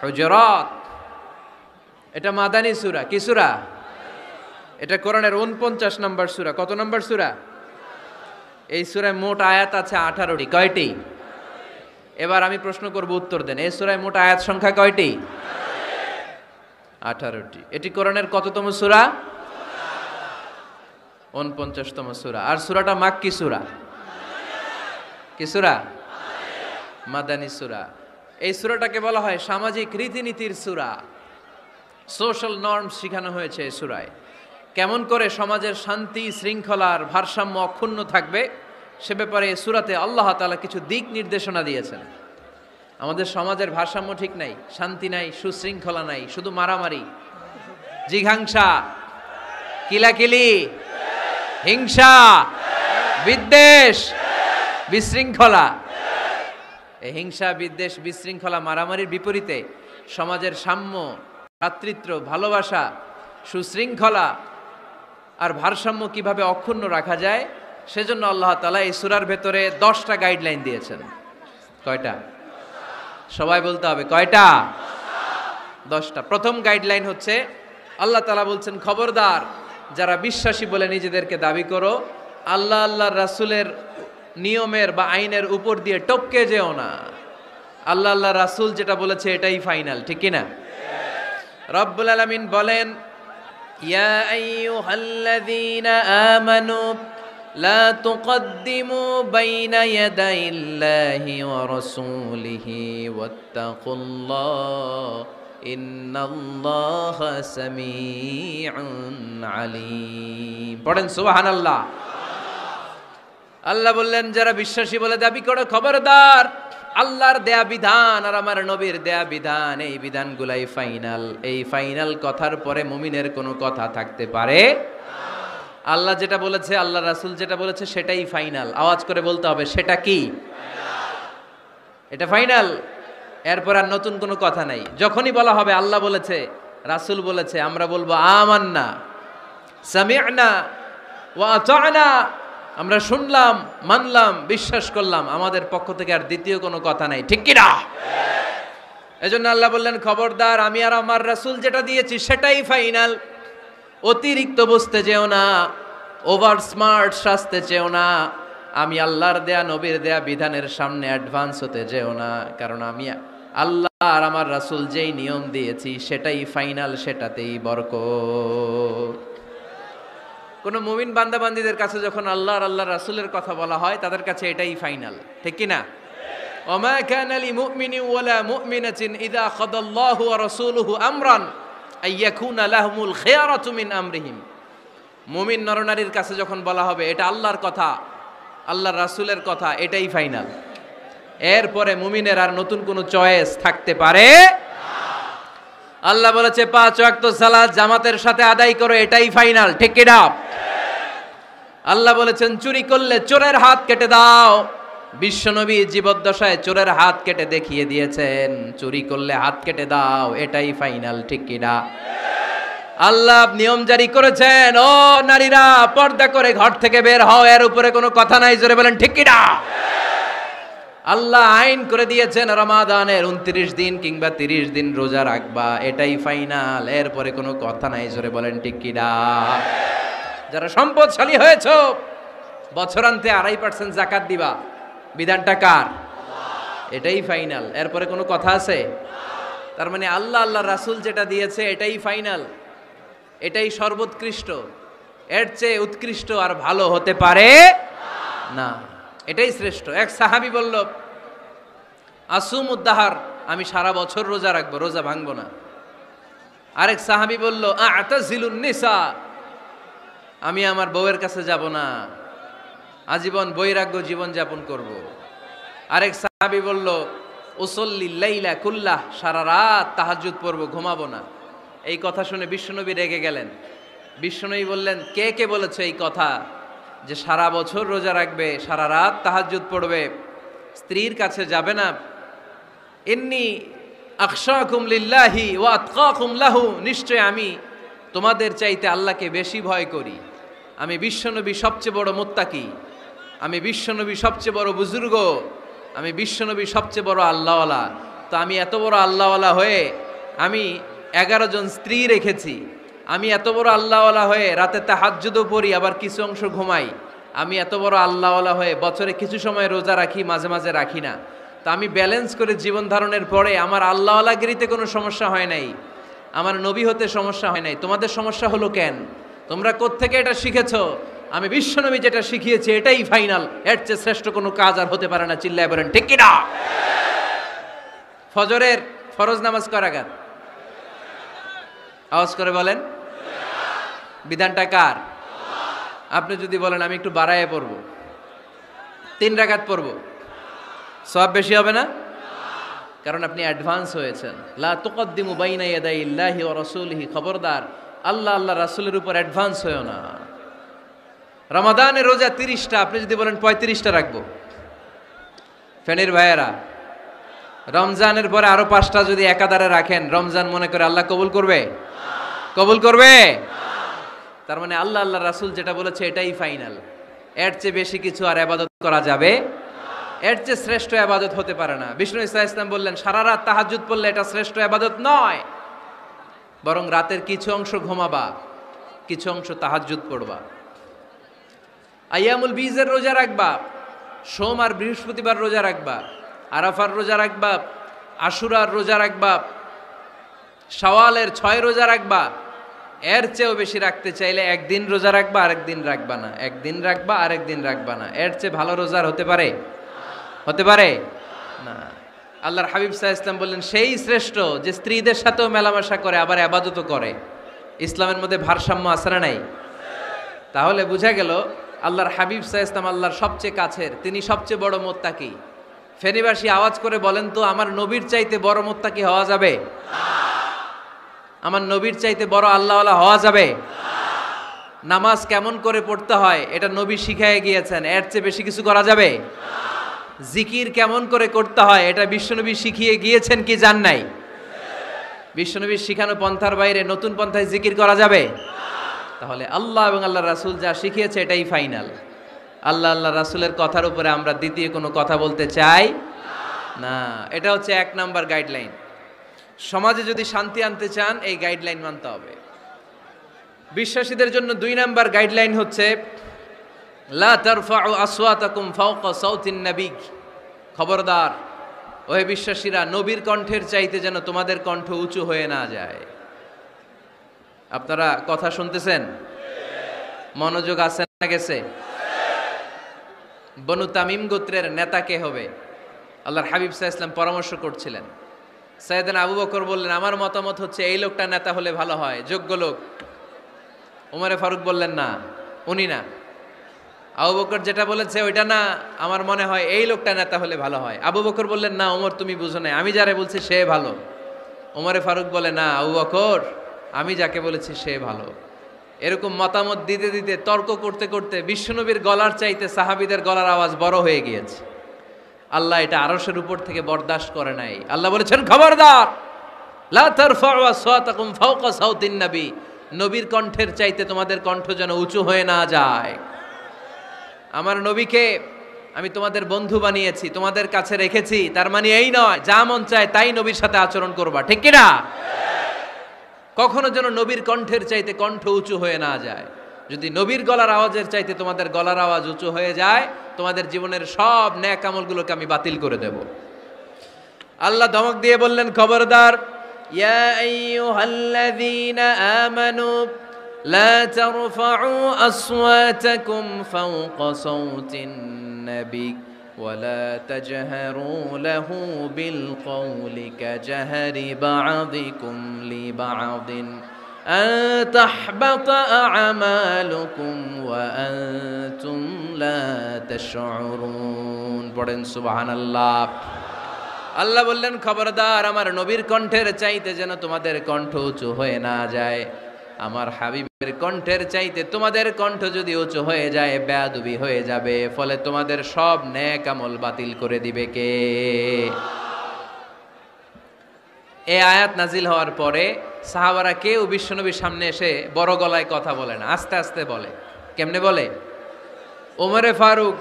Speaker 1: হুজুরাত। এটা মাদানী সূরা। কি সূরা? এটা কোরআনের 49 নম্বর সূরা। কত নম্বর সূরা? এই সূরায় মোট আয়াত আছে 18টি। কয়টি? এবার আমি প্রশ্ন করব, উত্তর দেন। এই সূরায় মোট আয়াত সংখ্যা কয়টি? 18টি। এটি কোরআনের কততম সূরা? 49তম সূরা। আর সূরাটা মাক্কি সূরা। কি সূরা? মাদানী সূরা। এই সূরাটাকে বলা হয় সামাজিক রীতিনীতির সূরা। সোশ্যাল নর্মস শেখানো হয়েছে এই সূরায়। কেমন করে সমাজের শান্তি শৃঙ্খলার ভারসাম্য অক্ষুণ্ণ থাকবে সে ব্যাপারে এই সূরাতে আল্লাহ তাআলা কিছু দিক নির্দেশনা দিয়েছেন। আমাদের সমাজের ভারসাম্য ঠিক নাই, শান্তি নাই, সুশৃঙ্খলা নাই, শুধু মারামারি, জিঘাংসা, কিলাকিলি, হিংসা, বিদ্বেষ, বিশৃঙ্খলা। এই হিংসা, বিদ্বেষ, বিশৃঙ্খলা, মারামারির বিপরীতে সমাজের সাম্য, ভ্রাতৃত্ব, ভালোবাসা, সুশৃঙ্খলা আর ভারসাম্য কিভাবে অক্ষুণ্ণ রাখা যায় সেজন্য আল্লাহ তাআলা এই সূরার ভেতরে 10টা গাইডলাইন দিয়েছেন। কয়টা? সবাই বলতে হবে, কয়টা? 10টা। প্রথম গাইডলাইন হচ্ছে আল্লাহ তাআলা বলছেন, খবরদার যারা বিশ্বাসী বলে নিজেদেরকে দাবি করো, আল্লাহ আল্লাহর রাসূলের নিয়মের বা আইনের উপর দিয়ে টপকে যেও না। আল্লাহ আল্লাহ রাসূল যেটা বলেছে এটাই ফাইনাল, ঠিক কি না? রব্বুল আলামিন বলেন, ইয়া আইয়ুহাল্লাযীনা আমানু লা তুকদ্দিমু বাইনা ইয়াদাইল্লাহি ওয়া রাসূলিহি ওয়াত্তাকুল্লাহ ইন্নাল্লাহা সামিউন আলীম। পড়েন সুবহানাল্লাহ। আল্লাহ বললেন, যারা বিশ্বাসী বলে দাবি করো, খবরদার আল্লাহর দেয়া বিধান আর আমার নবীর দেয়া বিধান, এই বিধানগুলাই ফাইনাল। এই ফাইনাল কথার পরে মুমিনের কোনো কথা থাকতে পারে? আল্লাহ যেটা বলেছে, আল্লাহ রাসূল যেটা বলেছে সেটাই ফাইনাল। আওয়াজ করে বলতে হবে, সেটা কি? এটা ফাইনাল। এরপর আর নতুন কোনো কথা নাই। যখনই বলা হবে আল্লাহ বলেছে, রাসূল বলেছে, আমরা বলবো আমান্না সামি'না ওয়া আতা'না, আমরা শুনলাম, মানলাম, বিশ্বাস করলাম, আমাদের পক্ষ থেকে আর দ্বিতীয় কোনো কথা নাই, ঠিক কি না? এজন্য আল্লাহ বললেন, খবরদার আমি আর আমার রাসূল যেটা দিয়েছি সেটাই ফাইনাল। অতিরিক্ত বুঝতে যেও না, ওভার স্মার্ট সাজতে চেও না, আমি আল্লাহর দেয়া নবীর দেয়া বিধানের সামনে অ্যাডভান্স হতে যেও না, কারণ আমি আল্লাহ আর আমার রাসূল যেই নিয়ম দিয়েছি সেটাই ফাইনাল, সেটাতেই বরকত। কোন মুমিন বান্দাবান্দীদের কাছে যখন আল্লাহ আর আল্লাহর রাসূলের কথা বলা হয়, তাদের কাছে এটাই ফাইনাল, ঠিক কি না? ওমা কানা লিমুমিনিন ওয়ালা মুমিনাতিন ইযা খাদাল্লাহু ওয়া রাসূলুহু আমরান আইয়াকুনা লাহুমুল খিয়ারাতু মিন আমরিহিম। মুমিন নরনারীর কাছে যখন বলা হবে এটা আল্লাহর কথা, আল্লাহর রাসূলের কথা, এটাই ফাইনাল। এরপরে মুমিনের আর নতুন কোনো চয়েস থাকতে পারে না। আল্লাহ বলেছে 5 ওয়াক্ত সালাত জামাতের সাথে আদায় করো, এটাই ফাইনাল, ঠিক কি না? আল্লাহ বলেছেন চুরি করলে চোরের হাত কেটে দাও। বিশ্বনবী জীবদ্দশায় চোরের হাত কেটে দেখিয়ে দিয়েছেন, চুরি করলে হাত কেটে দাও, এটাই ফাইনাল, ঠিক কি না? আল্লাহ নিয়ম জারি করেছেন, ও নারীরা পর্দা করে ঘর থেকে বের হও, এর উপরে কোনো কথা নাই, জোরে বলেন ঠিক কি না? আল্লাহ আইন করে দিয়েছেন রমাদানের 29 দিন কিংবা 30 দিন রোজা রাখবা, এটাই ফাইনাল, এরপরে কোনো কথা নাই, জোরে বলেন ঠিক কি না? যারা সম্পদশালী হয়েছো, বছরান্তে 2.5% যাকাত দিবা, বিধানটা কার? এটাই ফাইনাল, এরপরে কোনো কথা আছে? তার মানে আল্লাহ আল্লাহ রাসূল যেটা দিয়েছে এটাই ফাইনাল, এটাই সর্বোৎকৃষ্ট, এর চেয়ে উৎকৃষ্ট আর ভালো হতে পারে না, এটাই শ্রেষ্ঠ। এক সাহাবী বলল, আসুমুদ্দাহার, আমি সারা বছর রোজা রাখবো, রোজা ভাঙবো না। আরেক সাহাবী বলল, আ'তাজিলুন নিসা, আমি আমার বউয়ের কাছে যাব না, আজীবন বৈরাগ্য জীবন যাপন করব। আরেক সাহাবী বলল, উসল্লিল লাইলা কুল্লাহ, সারা রাত তাহাজ্জুদ পড়বো, ঘুমাবো না। এই কথা শুনে বিশ্বনবী রেগে গেলেন। বিশ্বনবী বললেন, কে কে বলেছে এই কথা যে সারা বছর রোজা রাখবে, সারা রাত তাহাজ্জুদ পড়বে, স্ত্রীর কাছে যাবে না? ইন্নী আখশাকুম লিল্লাহি ওয়া আতকাকুম লাহু, নিশ্চয় আমি তোমাদের চাইতে আল্লাহকে বেশি ভয় করি। আমি বিশ্বনবী সবচেয়ে বড় মুত্তাকি, আমি বিশ্বনবী সবচেয়ে বড় বুজুর্গ, আমি বিশ্বনবী সবচেয়ে বড় আল্লাহওয়ালা। তো আমি এত বড় আল্লাহওয়ালা হয়ে আমি 11 জন স্ত্রী রেখেছি, আমি এত বড় আল্লাহওয়ালা হয়ে রাতে তাহাজ্জুদও পড়ি, আবার কিছু অংশ ঘুমাই, আমি এত বড় আল্লাহওয়ালা হয়ে বছরে কিছু সময় রোজা রাখি, মাঝে মাঝে রাখি না। তো আমি ব্যালেন্স করে জীবন ধারণের পরে আমার আল্লাহওয়ালাগিরিতে কোনো সমস্যা হয় নাই, আমার নবী হতে সমস্যা হয় নাই। তোমাদের সমস্যা হলো কেন? তোমরা কোত্থেকে এটা শিখেছো? আমি বিশ্বনবী যেটা শিখিয়েছি এটাই ফাইনাল, এর চেয়ে শ্রেষ্ঠ কোনো কাজ আর হতে পারে না। চিল্লায় বলেন ঠিক কি না? ফজরের ফরজ নামাজ কয় রাকাত? আওয়াজ করে বলেন। বিধানটা কার? আপনি যদি বলেন আমি একটু বাড়ায় পড়বো, 3 রাকাত পড়বো, সওয়াব বেশি হবে না? কারণ আপনি অ্যাডভান্স হয়েছেন। লা তুকদ্দিমু বাইনা ইয়াদাইল্লাহি ওয়া রাসূলিহি, খবরদার আল্লাহ আল্লাহ রাসূলের উপর অ্যাডভান্স হয়ো না। রমাদানের রোজা 30টা, আপনি যদি বলেন 35টা রাখবো, ফেনীর ভাইয়েরা, রমজানের পরে আরো 5টা যদি একাধারে রাখেন, রমজান মনে করে আল্লাহ কবুল করবে? কবুল করবে? তার মানে আল্লাহ আল্লাহ রাসূল যেটা বলেছে এটাই ফাইনাল। এর চেয়ে বেশি কিছু আর ইবাদত করা যাবে, এর চেয়ে শ্রেষ্ঠ ইবাদত হতে পারে না। বিষ্ণু ইসা ইসলাম বললেন সারা রাত তাহাজ্জুদ পড়লে এটা শ্রেষ্ঠ ইবাদত নয়, বরং রাতের কিছু অংশ ঘুমাবা, কিছু অংশ তাহাজ্জুদ পড়বা। আইয়ামুল বীজের রোজা রাখবা, সোম আর বৃহস্পতিবার রোজা রাখবা, আরাফার রোজা রাখবা, আশুরার রোজা রাখবা, শাওয়ালের 6 রোজা রাখবা। এর চেয়েও বেশি রাখতে চাইলে একদিন রোজা রাখবা, আরেকদিন রাখবা না, একদিন রাখবা, আরেকদিন রাখবা না। এর চেয়ে ভালো রোজার হতে পারে? হতে পারে না। আল্লাহর হাবিব সাল্লাল্লাহু আলাইহি ওয়াসাল্লাম বললেন সেই শ্রেষ্ঠ যে স্ত্রীদের সাথেও মেলামেশা করে আবার ইবাদতও করে। ইসলামের মধ্যে ভারসাম্য আছে না নাই? তাহলে বোঝা গেল আল্লাহর হাবিব সাল্লাল্লাহু আলাইহি ওয়াসাল্লাম আল্লাহর সবচেয়ে কাছের, তিনি সবচেয়ে বড় মুত্তাকি। ফেনীবাসী আওয়াজ করে বলেন তো, আমার নবীর চাইতে বড় মুত্তাকি হওয়া যাবে? আমার নবীর চাইতে বড় আল্লাহওয়ালা হওয়া যাবে? নামাজ কেমন করে পড়তে হয় এটা নবী শিখায় গিয়েছেন, এর চেয়ে বেশি কিছু করা যাবে? জিকির কেমন করে করতে হয় এটা বিশ্বনবী শিখিয়ে গিয়েছেন কি জান নাই? বিশ্বনবীর শিখানো পন্থার বাইরে নতুন পন্থায় জিকির করা যাবে? তাহলে আল্লাহ এবং আল্লাহ রাসূল যা শিখিয়েছে এটাই ফাইনাল। আল্লাহ রাসূলের কথার উপরে আমরা দ্বিতীয় কোনো কথা বলতে চাই না। এটা হচ্ছে 1 নাম্বার গাইডলাইন। সমাজে যদি শান্তি আনতে চান এই গাইডলাইন মানতে হবে। বিশ্বাসীদের জন্য 2 নাম্বার গাইডলাইন হচ্ছে লা তারফাউ আসওয়াতাকুম ফাওকা সাউতিন নবী। খবরদার ওহে বিশ্বাসীরা, নবীর কণ্ঠের চাইতে যেন তোমাদের কণ্ঠ উঁচু হয়ে না যায়। আপনারা কথা শুনতেছেন? মনোযোগ আছে না গেছে? বনু তামিম গোত্রের নেতা কে হবে? আল্লাহর হাবিব সাল্লাল্লাহু আলাইহি ওয়াসাল্লাম পরামর্শ করছিলেন। সাইয়েদনা আবু বকর বললেন আমার মতামত হচ্ছে এই লোকটা নেতা হলে ভালো হয়, যোগ্য লোক। ওমরে ফারুক বললেন না, উনি না। আবু বকর যেটা বলেছে ওইটা না, আমার মনে হয় এই লোকটা নেতা হলে ভালো হয়। আবু বকর বললেন না ওমর তুমি বুঝো না, আমি যারে বলছি সে ভালো। ওমরে ফারুক বলে না আবু বকর, আমি যাকে বলেছি সে ভালো। এরকম মতামত দিতে দিতে তর্ক করতে করতে বিশ্বনবীর গলার চাইতে সাহাবীদের গলার আওয়াজ বড় হয়ে গিয়েছে। আল্লাহ এটা আরশের উপর থেকে বরদাস্ত করে নাই। আল্লাহ বলেছেন খবরদার, লা তারফাউ আসওয়াতাকুম ফাওকা সাউতিন নবী। নবীর কণ্ঠের চাইতে তোমাদের কণ্ঠ যেন উঁচু হয়ে না যায়। আমার নবীকে আমি তোমাদের বন্ধু বানিয়েছি, তোমাদের কাছে রেখেছি, তার মানে এই নয় যা মন চায় তাই নবীর সাথে আচরণ করবা, ঠিক কি না? কখনো যেন নবীর কণ্ঠের চাইতে কণ্ঠ উঁচু হয়ে না যায়। যদি নবীর গলার আওয়াজের চাইতে তোমাদের গলার আওয়াজ উঁচু হয়ে যায়, তোমাদের জীবনের সব নেক আমলগুলোকে আমি বাতিল করে দেব। আল্লাহ ধমক দিয়ে বললেন খবরদার, ইয়া আইয়ুহাল্লাযীনা আমানু লা তারফাউ আসওয়াতাকুম ফাওকা সাউতিন নবী ولا تجهروا له بالقول كجهر بعضكم لبعض أن تحبط أعمالكم وأنتم لا تشعرون পড়েন সুবহানাল্লাহ। আল্লাহ বললেন খবরদার, আমার নবীর কণ্ঠের চাইতে যেন তোমাদের কণ্ঠ উঁচু হয়ে না যায়। আমার হাবিবের কণ্ঠের চাইতে তোমাদের কণ্ঠ যদি উঁচু হয়ে যায় বেয়াদবি হয়ে যাবে, ফলে তোমাদের সব নেক আমল বাতিল করে দিবে কে? এই আয়াত নাজিল হওয়ার পরে সাহাবারা কেউ বিশ্বনবীর সামনে এসে বড় গলায় কথা বলে না, আস্তে আস্তে বলে। কেমনে বলে? ওমরে ফারুক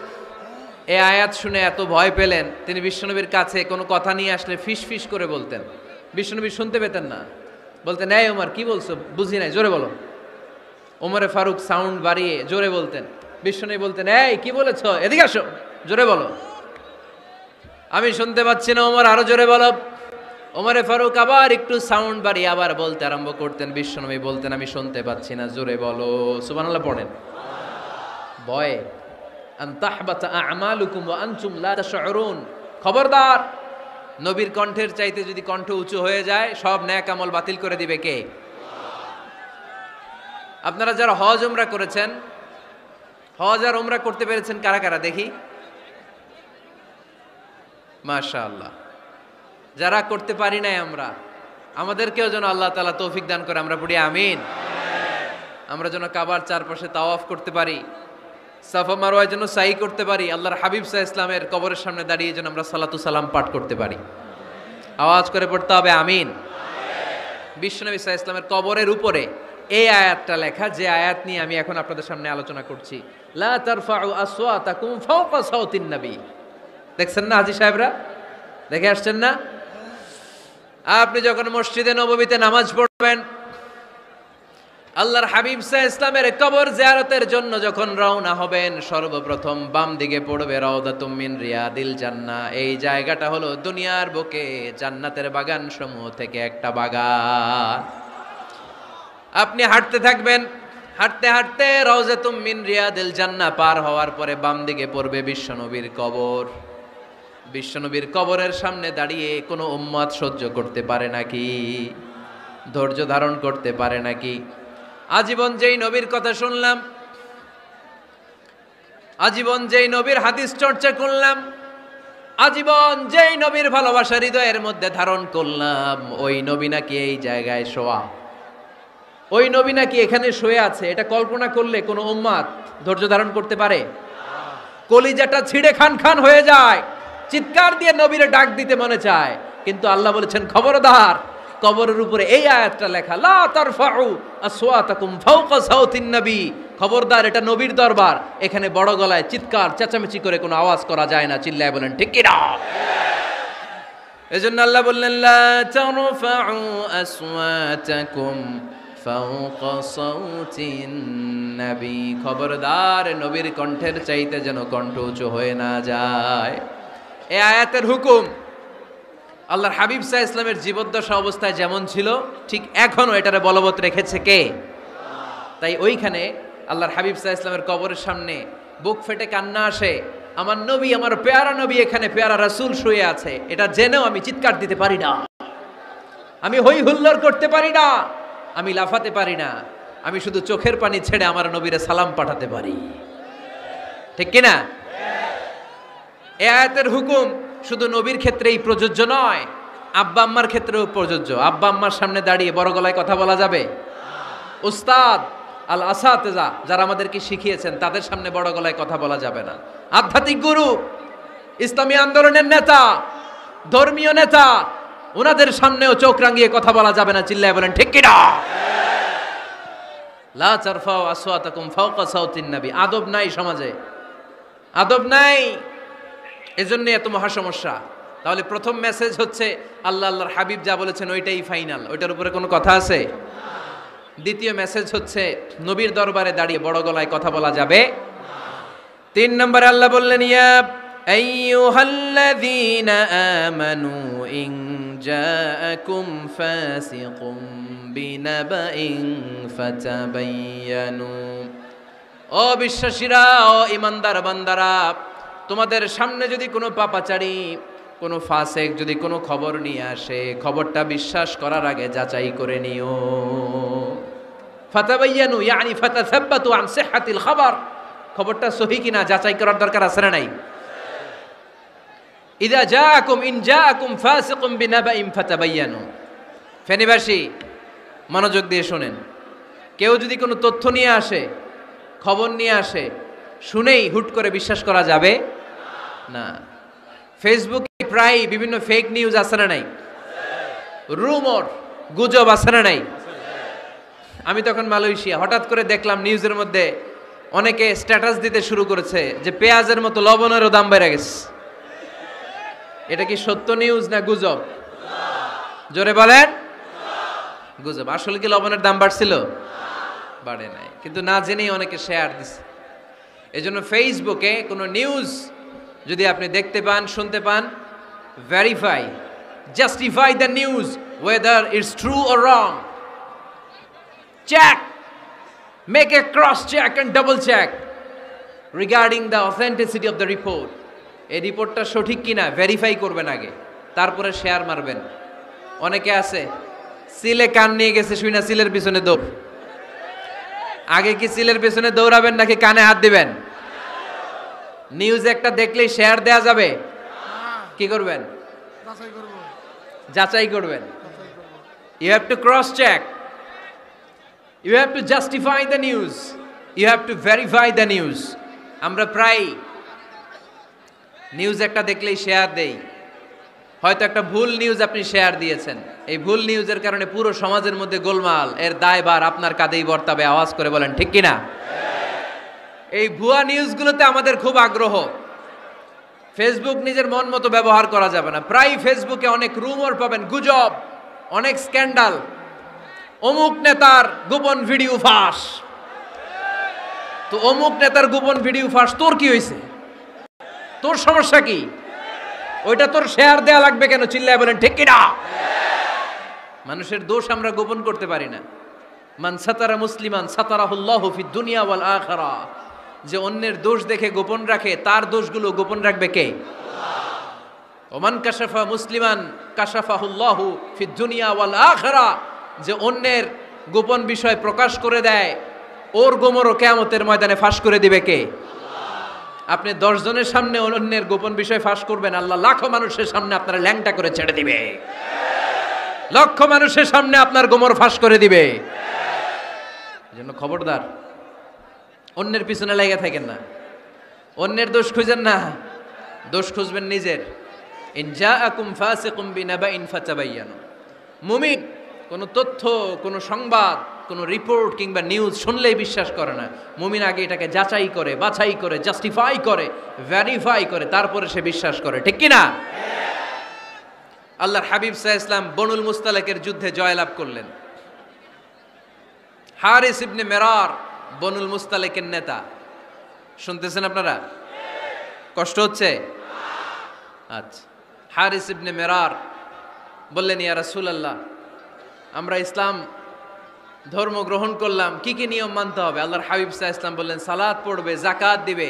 Speaker 1: এই আয়াত শুনে এত ভয় পেলেন, তিনি বিশ্বনবীর কাছে কোনো কথা নিয়ে আসলে ফিস ফিস করে বলতেন। বিশ্বনবী শুনতে পেতেন না, বলতেন এই ওমর কি বলছো, বুঝি নাই, জোরে বলো। ওমরে ফারুক সাউন্ড বাড়িয়ে জোরে বলতেন। বিশ্বনবী বলতেন এই কি বলেছো, এদিকে আসো, জোরে বলো। আমি শুনতে পাচ্ছি না, ওমর আরো জোরে বলো। ওমরে ফারুক আবার একটু সাউন্ড বাড়িয়ে আবার বলতে আরম্ভ করতেন। বিশ্বনবী বলতেন আমি শুনতে পাচ্ছি না, জোরে বলো। সুবহানাল্লাহ পড়েন। ভয়ে আন তাহবাতা আমালুকুম ওয়া আনতুম লা তাশউরুন। খবরদার, নবীর কণ্ঠের চাইতে যদি কণ্ঠ উঁচু হয়ে যায় সব নেক আমল বাতিল করে দিবে কে? আপনারা যারা হজ উমরা করেছেন, হজ আর উমরা করতে পেরেছেন কারা কারা দেখি? মাশাআল্লাহ। যারা করতে পারি নাই আমরা, আমাদেরকেও যেন আল্লাহ তাআলা তৌফিক দান করে, আমরা পড়ি আমিন। আমরা যেন কাবার চারপাশে তাওয়াফ করতে পারি, সাফা মারওয়ায় যেন সাই করতে পারি, আল্লাহর হাবিব সাল্লাল্লাহু আলাইহি ওয়াসাল্লামের কবরের সামনে দাঁড়িয়ে যেন আমরা সালাতু সালাম পাঠ করতে পারি। আওয়াজ করে পড়তে হবে আমিন। বিশ্বনবী সাল্লাল্লাহু আলাইহি ওয়াসাল্লামের কবরের উপরে এই আয়াতটা লেখা, যে আয়াত নিয়ে আমি এখন আপনাদের সামনে আলোচনা করছি। লা তারফাউ আসওয়াতাকুম ফাওকা সাওতিন নবী। দেখছেন না হাজী সাহেবরা, দেখে আসছেন না? আপনি যখন মসজিদে নববীতে নামাজ পড়বেন, আল্লাহর হাবিব সাল্লাল্লাহু আলাইহি ওয়াসাল্লামের কবর জিয়ারতের জন্য যখন রওনা হবেন, সর্বপ্রথম বাম দিকে পড়বে রাউদাতুম মিন রিয়াদিল জান্নাহ। এই জায়গাটা হলো দুনিয়ার বুকে জান্নাতের বাগান সমূহ থেকে একটা বাগান। আপনি হাঁটতে থাকবেন, হাঁটতে হাঁটতে রাউজাতুম মিন রিয়াদিল জান্নাহ পার হওয়ার পরে বাম দিকে পড়বে বিশ্বনবীর কবর। বিশ্বনবীর কবরের সামনে দাঁড়িয়ে কোনো উম্মত সহ্য করতে পারে নাকি? ধৈর্য ধারণ করতে পারে নাকি? আজীবন যেই নবীর কথা শুনলাম, আজীবন যেই নবীর হাদিস চর্চা করলাম, আজীবন যেই নবীর ভালোবাসা হৃদয়ের মধ্যে ধারণ করলাম, ওই নবী নাকি এই জায়গায় শোয়া, ওই নবী নাকি এখানে শুয়ে আছে, এটা কল্পনা করলে কোনো উম্মত ধৈর্য ধারণ করতে পারে? কলিজাটা ছিঁড়ে খান খান হয়ে যায়, চিৎকার দিয়ে নবীরে ডাক দিতে মনে চায়। কিন্তু আল্লাহ বলেছেন খবরদার, কবরের উপরে এই আয়াতটা লেখা, লা তারফাউ আসওয়াতাকুম ফাওকা সাওতিন নবী। খবরদার, এটা নবীর দরবার, এখানে বড় গলায় চিৎকার চেঁচামেচি করে কোনো আওয়াজ করা যায় না। চিল্লায় বলেন ঠিক কি না? এজন্য আল্লাহ বললেন লা তারফাউ আসওয়াতাকুম ফাওকা সাওতিন নবী। খবরদার, নবীর কণ্ঠের চাইতে যেন কণ্ঠ উঁচু হয়ে না যায়। এই আয়াতের হুকুম আল্লাহর হাবিব সাল্লাল্লাহু আলাইহি ওয়াসাল্লামের জীবদ্দশা অবস্থায় যেমন ছিল, ঠিক এখনো এটারে বলবৎ রেখেছে কে? তাই ওইখানে আল্লাহর হাবিব সাল্লাল্লাহু আলাইহি ওয়াসাল্লামের কবরের সামনে বুক ফেটে কান্না আসে, আমার নবী, আমার পেয়ারা নবী এখানে, পেয়ারা রাসূল শুয়ে আছে, এটা জেনেও আমি চিৎকার দিতে পারি না, আমি হই হুল্লোড় করতে পারি না, আমি লাফাতে পারি না, আমি শুধু চোখের পানি ছেড়ে আমার নবীরে সালাম পাঠাতে পারি। ঠিক কিনা? এই আয়াতের হুকুম শুধু নবীর ক্ষেত্রেই প্রযোজ্য নয়, আব্বা আম্মার ক্ষেত্রেও প্রযোজ্য। আব্বা আম্মার সামনে দাঁড়িয়ে বড় গলায় কথা বলা যাবে? উস্তাদ আল আসাতেজা যারা আমাদেরকে শিখিয়েছেন, তাদের সামনে বড় গলায় কথা বলা যাবে না। আধ্যাত্মিক গুরু, ইসলামী আন্দোলনের নেতা, ধর্মীয় নেতা, ওনাদের সামনেও চোখ রাঙিয়ে কথা বলা যাবে না। চিল্লায় বলেন ঠিক কিনা? লা তারফাউ আসওয়াতাকুম ফাওকা সাওতিন নবী। আদব নাই সমাজে, আদব নাই, এজন্য এত মহা সমস্যা। তাহলে প্রথম মেসেজ হচ্ছে আল্লাহ আল্লাহর হাবিব যা বলেছেন ওইটাই ফাইনাল, ওইটার উপরে কোনো কথা আছে? দ্বিতীয় মেসেজ হচ্ছে নবীর দরবারে দাঁড়িয়ে বড় গলায় কথা বলা যাবে। 3 নম্বরে আল্লাহ বললেন, ইয়া আইয়ুহাল্লাযীনা আমানু ইন জাআকুম ফাসিকুম বিনাবাইন ফাতাবায়ানু। ও বিশ্বাসীরা, ও ঈমানদার বান্দারা, তোমাদের সামনে যদি কোনো পাপাচারী, কোনো ফাসেক যদি কোনো খবর নিয়ে আসে, খবরটা বিশ্বাস করার আগে যাচাই করে নিও। ফাতাবায়ানু ইয়ানি ফাতাসাব্বাতু আন সিহহাতিল খবর, খবরটা সহি কিনা যাচাই করার দরকার আছে না নাই? ইযা জাআকুম ইন জাআকুম ফাসিকুম বিনাবাইন ফাতাবায়ানু। ফেনীবাসী মনোযোগ দিয়ে শুনেন, কেউ যদি কোনো তথ্য নিয়ে আসে, খবর নিয়ে আসে, শুনেই হুট করে বিশ্বাস করা যাবে না। ফেসবুকে প্রায় বিভিন্ন ফেক নিউজ আছে না নাই? রুমর, গুজব আছে না নাই? আমি তখন মালয়েশিয়া, হঠাৎ করে দেখলাম নিউজের মধ্যে অনেকে স্ট্যাটাস দিতে শুরু করেছে যে পেঁয়াজের মতো লবণেরও দাম বেড়ে গেছে। এটা কি সত্য নিউজ না গুজব? জোরে বলেন। গুজব। আসলে কি লবণের দাম বাড়ছিল? বাড়ে নাই, কিন্তু না জেনেই অনেকে শেয়ার দিছে। এজন্য ফেসবুকে কোনো নিউজ যদি আপনি দেখতে পান, শুনতে পান, verify, justify the news whether it's true or wrong. Check, make a cross check and double check regarding the authenticity of the report. এই রিপোর্টটা সঠিক কিনা ভেরিফাই করবেন আগে, তারপরে শেয়ার মারবেন। অনেকে আছে সিলে কান নিয়ে গেছে, শুই না সিলের পিছনে দৌড়। আগে কি সিলের পিছনে দৌড়াবেন নাকি কানে হাত দিবেন? নিউজ একটা দেখলেই শেয়ার দেয়া যাবে? কি করবেন? যাচাই করবেন। You have to cross check, you have to justify the news, you have to verify the news. আমরা প্রায় নিউজ একটা দেখলেই শেয়ার দেই, হয়তো একটা ভুল নিউজ আপনি শেয়ার দিয়েছেন, এই ভুল নিউজের কারণে পুরো সমাজের মধ্যে গোলমাল, এর দায়ভার আপনার কাঁধেই বর্তাবে। আওয়াজ করে বলেন ঠিক কিনা? এই ভুয়া নিউজগুলোতে আমাদের খুব আগ্রহ। ফেসবুক নিজের মন মতো ব্যবহার করা যাবে না। প্রায় ফেসবুকে অনেক রুমর পাবেন, গুজব, অনেক স্ক্যান্ডাল, অমুক নেতার গোপন ভিডিও ফাঁস। তো অমুক নেতার গোপন ভিডিও ফাঁস, তোর কি হয়েছে? তোর সমস্যা কি? ওইটা তোর শেয়ার দেয়া লাগবে কেন? চিল্লায় বলেন ঠিক কিনা? মানুষের দোষ আমরা গোপন করতে পারি না। মান সাতারা মুসলিমান সাতারাহুল্লাহু ফিদ দুনিয়া ওয়াল আখিরা। যে অন্যের দোষ দেখে গোপন রাখে, তার দোষগুলো গোপন রাখবে কে? আল্লাহ। ওমান কাশাফা মুসলিমান কাশাফাহুল্লাহু ফিদ দুনিয়া ওয়াল আখিরা। যে অন্যের গোপন বিষয় প্রকাশ করে দেয়, ওর গোমরও কিয়ামতের ময়দানে ফাঁস করে দিবে কে? আপনি 10 জনের সামনে অন্যের গোপন বিষয় ফাঁস করবেন, আল্লাহ লাখো মানুষের সামনে আপনারা ল্যাংটা করে ছেড়ে দিবে। লক্ষ মানুষের সামনে আপনার গোমর ফাঁস করে দিবে। এজন্য খবরদার, অন্যের পিছনে লেগে থাকেন না, অন্যের দোষ খুঁজেন না, দোষ খুঁজবেন নিজের। ইন জাআকুম ফাসিকুম বিনাবাইন ফাতাবায়ানু। মুমিন কোনো তথ্য, কোনো সংবাদ, কোনো রিপোর্ট কিংবা নিউজ শুনলেই বিশ্বাস করে না। মুমিন আগে এটাকে যাচাই করে, বাছাই করে, জাস্টিফাই করে, ভেরিফাই করে, তারপরে সে বিশ্বাস করে। ঠিক কি না? আল্লাহর হাবিব সাল্লাল্লাহু আলাইহি ওয়াসাল্লাম বনুল মুস্তালিকের যুদ্ধে জয়লাভ করলেন। হারিস ইবনে মিরার বনুল মুস্তালিকের নেতা। শুনতেছেন আপনারা? কষ্ট হচ্ছে? আচ্ছা। হারিস ইবনে মিরার বললেন, ইয়া রাসূলুল্লাহ, আমরা ইসলাম ধর্ম গ্রহণ করলাম, কি কি নিয়ম মানতে হবে? আল্লাহর হাবিব সাল্লাল্লাহু আলাইহি ওয়াসাল্লাম বললেন, সালাত পড়বে, যাকাত দিবে।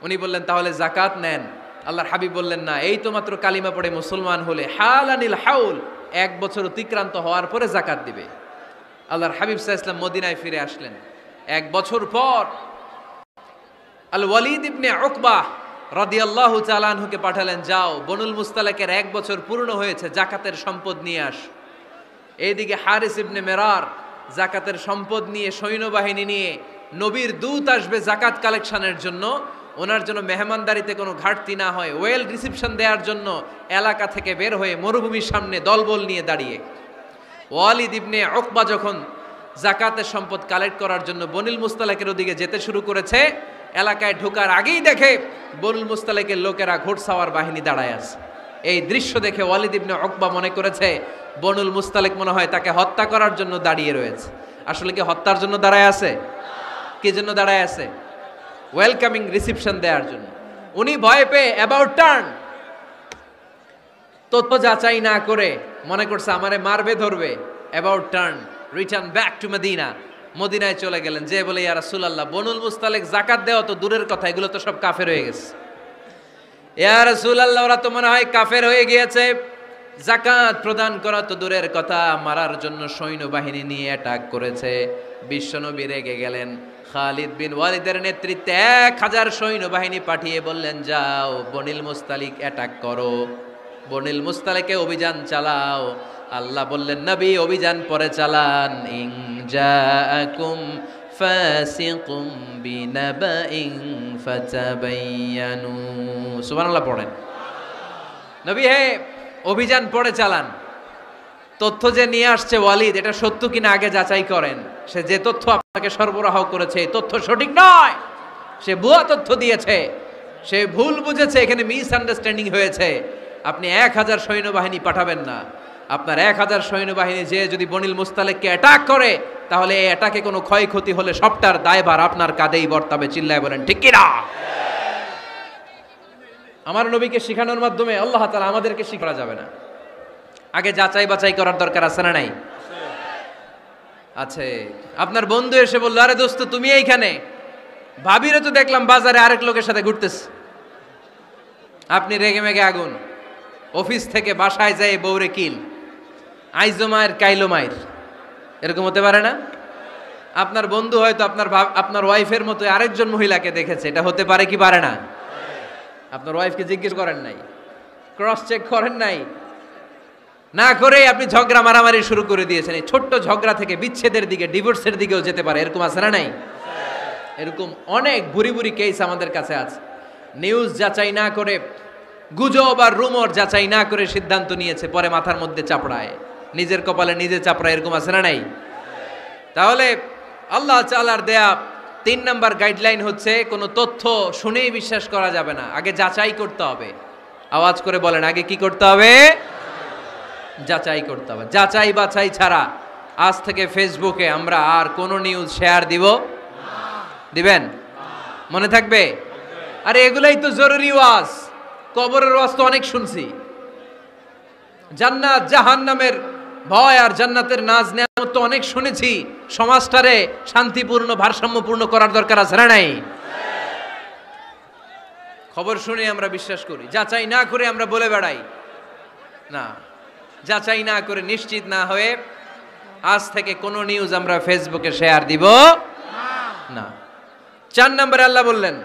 Speaker 1: উনি বললেন, তাহলে যাকাত নেন। আল্লাহর হাবিব বললেন, না, এই তো মাত্র কালিমা পড়ে মুসলমান হলে, হালানিল হাউল, 1 বছর অতিক্রান্ত হওয়ার পরে যাকাত দিবে। আল্লাহর হাবিব সাল্লাল্লাহু আলাইহি ওয়াসাল্লাম মদিনায় ফিরে আসলেন। 1 বছর পর আল ওয়ালিদ ইবনে উকবাহ রাদিয়াল্লাহু তাআলা আনহুকে পাঠালেন, যাও বনুল মুস্তালিকের 1 বছর পূর্ণ হয়েছে, যাকাতের সম্পদ নিয়ে আস। এইদিকে হারিস ইবনে মিরার যাকাতের সম্পদ নিয়ে, সৈন্যবাহিনী নিয়ে, নবীর দূত আসবে যাকাত কালেকশনের জন্য, ওনার জন্য মেহমানদারিতে কোনো ঘাটতি না হয়, ওয়েল রিসিপশন দেওয়ার জন্য এলাকা থেকে বের হয়ে মরুভূমির সামনে দলবল নিয়ে দাঁড়িয়ে। ওয়ালিদ ইবনে উকবা যখন যাকাতের সম্পদ কালেক্ট করার জন্য বনুল মুস্তালিকের ওদিকে যেতে শুরু করেছে, এলাকায় ঢোকার আগেই দেখে বনুল মুস্তালিকের লোকেরা ঘোড়সাওয়ার বাহিনী দাঁড়ায় আছে। এই দৃশ্য দেখে ওয়ালিদ ইবনে উকবা মনে করেছে বনুল মুস্তালিক মনে হয় তাকে হত্যা করার জন্য দাঁড়িয়ে রয়েছে। আসলে কি হত্যার জন্য দাঁড়ায় আছে? কি জন্য দাঁড়ায় আছে? ওয়েলকামিং রিসিপশন দেওয়ার জন্য। উনি ভয় পেয়ে অ্যাবাউট টার্ন, তথ্য যাচাই না করে মনে করছে আমারে মারবে, ধরবে, about turn, return back to Medina. মদিনায় চলে গেলেন, যে বলে, ইয়া রাসূলুল্লাহ, বনুল মুস্তালিক যাকাত দেওয়া তো দূরের কথা, এগুলো তো সব কাফের হয়ে গেছে। ইয়া রাসূলুল্লাহ, ওরা তো মনে হয় কাফের হয়ে গিয়েছে, যাকাত প্রদান করা তো দূরের কথা, মারার জন্য সৈন্যবাহিনী নিয়ে অ্যাটাক করেছে। বিশ্বনবী রেগে গেলেন। খালিদ বিন ওয়ালিদের নেতৃত্বে 1000 সৈন্যবাহিনী পাঠিয়ে বললেন, যাও বনুল মুস্তালিক অ্যাটাক করো, বনুল মুস্তালিকে অভিযান চালাও। আল্লাহ বললেন, নবী অভিযান পরে চালান। ইন জাআকুম ফাসিকুম বিনাবাইন ফাতাবায়ানু। সুবহানাল্লাহ পড়েন। নবী হে, অভিযান পরে চালান। তথ্য যে নিয়ে আসছে ওয়ালিদ, এটা সত্য কিনা আগে যাচাই করেন। সে যে তথ্য আপনাকে সরবরাহ করেছে, এই তথ্য সঠিক নয়, সে ভুয়া তথ্য দিয়েছে, সে ভুল বুঝেছে, এখানে মিস আন্ডারস্ট্যান্ডিং হয়েছে। আপনি 1000 সৈন্যবাহিনী পাঠাবেন না। আপনার 1000 সৈন্যবাহিনী যে যদি বনুল মুস্তালিককে অ্যাটাক করে, তাহলে এই অ্যাটাকে কোনো ক্ষয়ক্ষতি হলে সবটার দায়ভার আপনার কাঁধেই বর্তাবে। চিল্লায় বলেন ঠিক কিনা? আমার নবীকে শিখানোর মাধ্যমে আল্লাহ তাআলা আমাদেরকে শিখা যাবে না। আগে যাচাই বাছাই করার দরকার আছে না নাই? আছে। আপনার বন্ধু এসে বলল, আরে দোস্ত তুমি এইখানে, ভাবিরে তো দেখলাম বাজারে আরেক লোকের সাথে ঘুরতেছে। আপনি রেগে মেগে আগুন, অফিস থেকে বাসায় যায় বউরে কিল, আইজো মায়ের কাইলো মায়ের, এরকম হতে পারে না? আপনার বন্ধু হয়তো আপনার ওয়াইফের মতো আরেকজন মহিলাকে দেখেছে, এটা হতে পারে কি পারে না? আপনার ওয়াইফকে জিজ্ঞেস করেন নাই, ক্রস চেক করেন নাই, না করে আপনি ঝগড়া মারামারি শুরু করে দিয়েছেন। এই ছোট্ট ঝগড়া থেকে বিচ্ছেদের দিকে, ডিভোর্সের দিকেও যেতে পারে। এরকম আছে না নাই? এরকম অনেক বুড়ি বুড়ি কেস আমাদের কাছে আছে। নিউজ যাচাই না করে গুজব আর রুমর যাচাই না করে সিদ্ধান্ত নিয়েছে, পরে মাথার মধ্যে চাপড়ায়, নিজের কপালে নিজে চাপড়ায়, এরকম আছে না নাই? তাহলে আল্লাহ তাআলার দেয়া 3 নাম্বার গাইডলাইন হচ্ছে কোনো তথ্য শুনেই বিশ্বাস করা যাবে না, আগে যাচাই করতে হবে। আওয়াজ করে বলেন, আগে কি করতে হবে? যাচাই করতে হবে। যাচাই বাছাই ছাড়া আজ থেকে ফেসবুকে আমরা আর কোনো নিউজ শেয়ার দিব? দিবেন? মনে থাকবে? আরে এগুলাই তো জরুরি ওয়াজ। কবরের ওয়াজ তো অনেক শুনছি, জান্নাত জাহান্নামের ভয় আর জান্নাতের নাজ নেয়ামত তো অনেক শুনেছি। সমাজটারে শান্তিপূর্ণ ভারসাম্যপূর্ণ করার দরকার আছে না নাই? খবর শুনে আমরা বিশ্বাস করি, যাচাই না করে আমরা বলে বেড়াই না। যাচাই না করে নিশ্চিত না হয়ে আজ থেকে কোনো নিউজ আমরা ফেসবুকে শেয়ার দিব না। 4 নম্বরে আল্লাহ বললেন,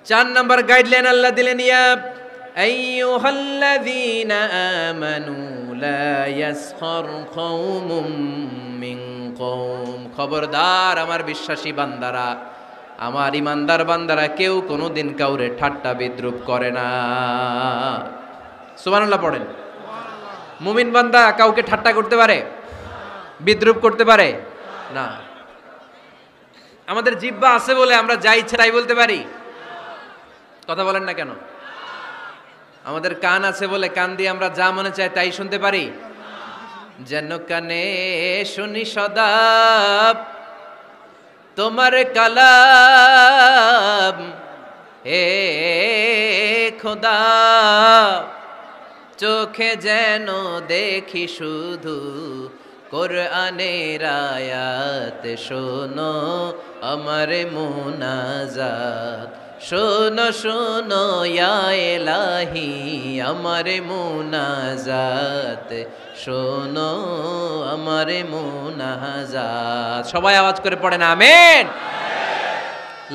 Speaker 1: 4 নম্বর গাইডলাইন আল্লাহ দিলেন, ইয়া আইয়ুহাল্লাযীনা আমানু লা ইয়াসখার কওমুম মিন কওম। খবরদার আমার বিশ্বাসী বান্দারা, আমার ইমানদার বান্দারা কেউ কোনোদিন কাউরে ঠাট্টা বিদ্রুপ করে না। সুবহানাল্লাহ পড়েন। মুমিন বান্দা কাউকে ঠাট্টা করতে পারে? বিদ্রুপ করতে পারে না। আমাদের জিহ্বা আছে বলে আমরা যা ইচ্ছা তাই বলতে পারি? কথা বলেন না কেন? আমাদের কান আছে বলে কান দিয়ে আমরা যা মনে চাই তাই শুনতে পারি? যেন কানে শুনি সদা তোমার কালাম, হে খোদা চোখে যেন দেখি শুধু কোরআনের আয়াত। শোনো আমার মুনাজাত, শোনো শোনো ইয়া ইলাহি আমার মুনাজাত, শোনো আমার মুনাজাত। সবাই আওয়াজ করে পড়েন আমিন।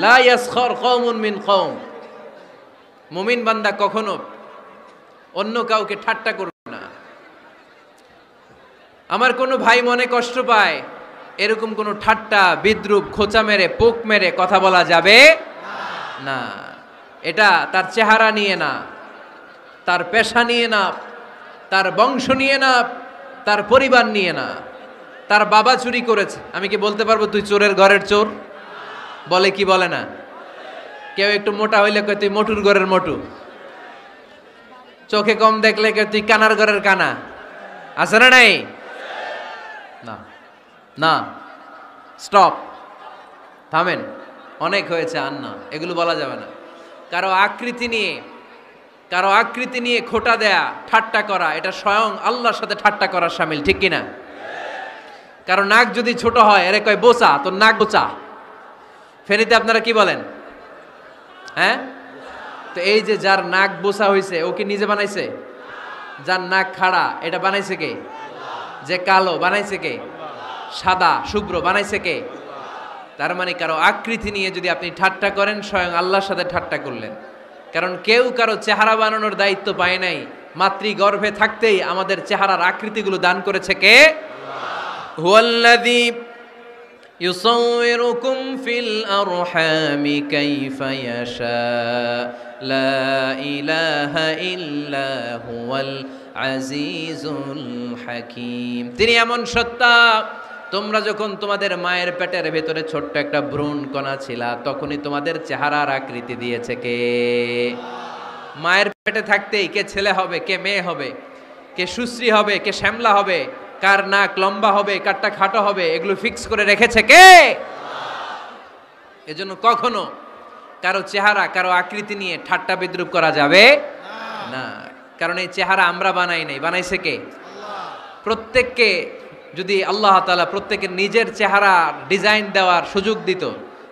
Speaker 1: লা ইয়াসখার কওমুন মিন কওম। মুমিন বান্দা কখনো অন্য কাউকে ঠাট্টা করবে না। আমার কোনো ভাই মনে কষ্ট পায়, এরকম কোনো ঠাট্টা বিদ্রুপ খোঁচা মেরে পোক মেরে কথা বলা যাবে না। এটা তার চেহারা নিয়ে না, তার পেশা নিয়ে না, তার বংশ নিয়ে না, তার পরিবার নিয়ে না। তার বাবা চুরি করেছে, আমি কি বলতে পারবো তুই চোরের ঘরের চোর? বলে কি বলে না? কেউ একটু মোটা হইলে কয় তুই মোটুর ঘরের মোটু, চোখে কম দেখলে কয় তুই কানার ঘরের কানা। আছে না নাই? না না, স্টপ, থামেন, অনেক হয়েছে, আর না, এগুলো বলা যাবে না। কারো আকৃতি নিয়ে খোঁটা দেয়া, ঠাট্টা করা, এটা স্বয়ং আল্লাহর সাথে ঠাট্টা করার শামিল, ঠিক কিনা? কারো নাক যদি ছোট হয়, এরে কয় বোচা, তোর নাক বোচা। ফেনীতে আপনারা কি বলেন? হ্যাঁ, তো এই যে যার নাক বোচা হয়েছে ও কি নিজে বানাইছে? যার নাক খাড়া এটা বানাইছে কে? যে কালো বানাইছে কে? সাদা শুভ্র বানাইছে কে? তার মানে কারো আকৃতি নিয়ে যদি আপনি ঠাট্টা করেন, স্বয়ং আল্লাহর সাথে ঠাট্টা করলেন। কারণ কেউ কারো চেহারা বানানোর দায়িত্ব পায় নাই। মাতৃগর্ভে থাকতেই আমাদের চেহারার আকৃতিগুলো দান করেছে কে? হুয়াল্লাযী ইউসাউইরুকুম ফিল আরহামি কাইফা ইয়াশা লা ইলাহা ইল্লা হুয়াল আজিজুল হাকীম। তিনি এমন সত্তা, তোমরা যখন তোমাদের মায়ের পেটের ভেতরে ছোট্ট একটা ভ্রূণ কণা ছিলা, তখনই তোমাদের চেহারার আকৃতি দিয়েছে কে? মায়ের পেটে থাকতেই কে ছেলে হবে, কে মেয়ে হবে, কে সুশ্রী হবে, কে শ্যামলা হবে, কার নাক লম্বা হবে, কারটা খাটো হবে, এগুলো ফিক্স করে রেখেছে কে? এজন্য কখনো কারো চেহারা, কারো আকৃতি নিয়ে ঠাট্টা বিদ্রুপ করা যাবে না। কারণ এই চেহারা আমরা বানাই নাই, বানাইছে কে? প্রত্যেককে যদি আল্লাহ তাআলা প্রত্যেকের নিজের চেহারা ডিজাইন দেওয়ার সুযোগ দিত,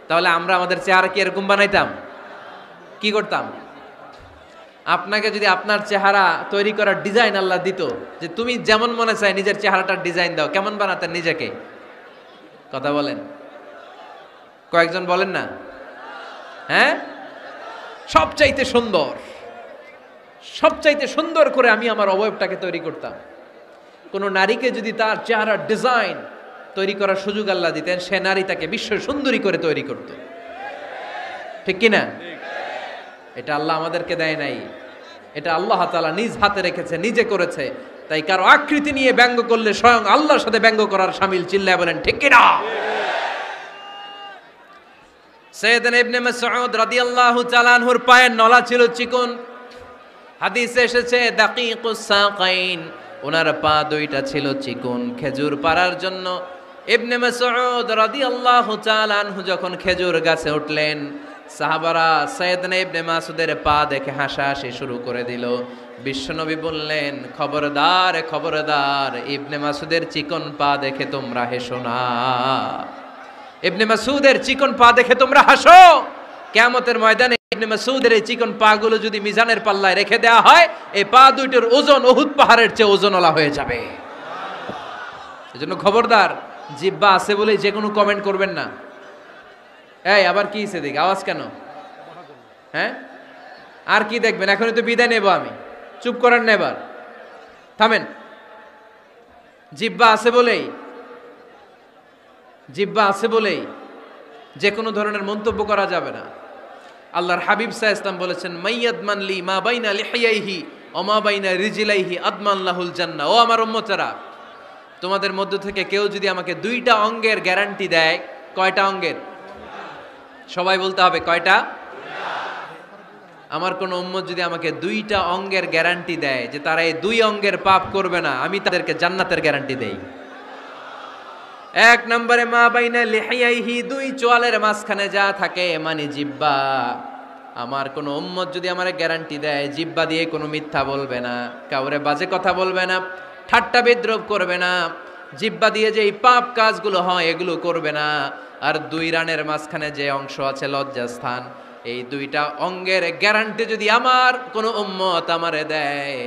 Speaker 1: তাহলে আমরা আমাদের চেহারা কি এরকম বানাইতাম? কি করতাম? আপনাকে যদি আপনার চেহারা তৈরি করার ডিজাইন আল্লাহ দিত, যে তুমি যেমন মনে চাই নিজের চেহারাটার ডিজাইন দাও, কেমন বানাতেন নিজেকে? কথা বলেন, কয়েকজন বলেন না? হ্যাঁ, সবচাইতে সুন্দর, সবচাইতে সুন্দর করে আমি আমার অবয়বটাকে তৈরি করতাম। কোন নারীকে যদি তার চেহারার ডিজাইন তৈরি করার সুযোগ আল্লাহ দিতেন, সে নারী তাকে বিশ্ব সুন্দরী করে তৈরি করত, ঠিক কিনা? এটা আল্লাহ আমাদেরকে দেয় নাই, এটা আল্লাহ তাআলা নিজ হাতে রেখেছে, নিজে করেছে। তাই কারো আকৃতি নিয়ে ব্যঙ্গ করলে স্বয়ং আল্লাহর সাথে ব্যঙ্গ করার শামিল। চিল্লায় বলেন ঠিক কিনা? সাইয়েদনা ইবনে মাসউদ রাদিয়াল্লাহু তাআলা আনহুর পায়ের নলা ছিল চিকন। হাদিসে এসেছে দাকিকুস সাকাইন, ওনার পা দুইটা ছিল চিকন। খেজুর পাড়ার জন্য ইবনে মাসউদ রাদিয়াল্লাহু তাআলা আনহু যখন খেজুর গাছে উঠলেন, সাহাবারা সাইয়েদনা ইবনে মাসউদের পা দেখে হাসাহাসি শুরু করে দিল। বিশ্বনবী বললেন, খবরদার খবরদার, ইবনে মাসউদের চিকন পা দেখে তোমরা হেসো না। ইবনে মাসউদের চিকন পা দেখে তোমরা হাসো। কিয়ামতের ময়দানে ইবনে মাসউদের এই চিকন পা গুলো যদি মিজানের পাল্লায় রেখে দেওয়া হয়, এই পা দুইটার ওজন উহুদ পাহাড়ের চেয়ে ওজনওয়ালা হয়ে যাবে। এজন্য খবরদার, জিহ্বা আছে বলে যে কোনো কমেন্ট করবেন না। এই আবার কি হইছে দেখি, আওয়াজ কেন? হ্যাঁ, আর কি দেখবেন? এখনই তো বিদায় নেব আমি, চুপ করেন না, এবার থামেন। জিহ্বা আছে বলেই, জিহ্বা আছে বলেই যে কোনো ধরনের মন্তব্য করা যাবে না। আল্লাহর হাবিব সাল্লাল্লাহু আলাইহি ওয়াসাল্লাম বলেছেন, মাইয়াদমান লি মা বাইনা লিহিয়াইহি ওয়া মা বাইনা রিজলাইহি আদমান লাহুল জান্নাহ। ও আমার উম্মতেরা, তোমাদের মধ্য থেকে কেউ যদি আমাকে দুইটা অঙ্গের গ্যারান্টি দেয়, কয়টা অঙ্গের? সবাই বলতে হবে, কয়টা? আমার কোন উম্মত যদি আমাকে দুইটা অঙ্গের গ্যারান্টি দেয় যে তারা এই দুই অঙ্গের পাপ করবে না, আমি তাদেরকে জান্নাতের গ্যারান্টি দেই। এক নম্বরে মা বাইনা লিহিয়াইহি, দুই চোয়ালের মাঝখানে যা থাকে মানে জিহ্বা। আমার কোন উম্মত যদি আমারে গ্যারান্টি দেয় জিহ্বা দিয়ে কোনো মিথ্যা বলবে না, কাউরে বাজে কথা বলবে না, ঠাট্টা বিদ্রূপ করবে না, জিহ্বা দিয়ে যে এই পাপ কাজগুলো হয় এগুলো করবে না, আর দুই রানের মাঝখানে যে অংশ আছে লজ্জাস্থান, এই দুইটা অঙ্গের গ্যারান্টি যদি আমার কোনো উম্মত আমারে দেয়,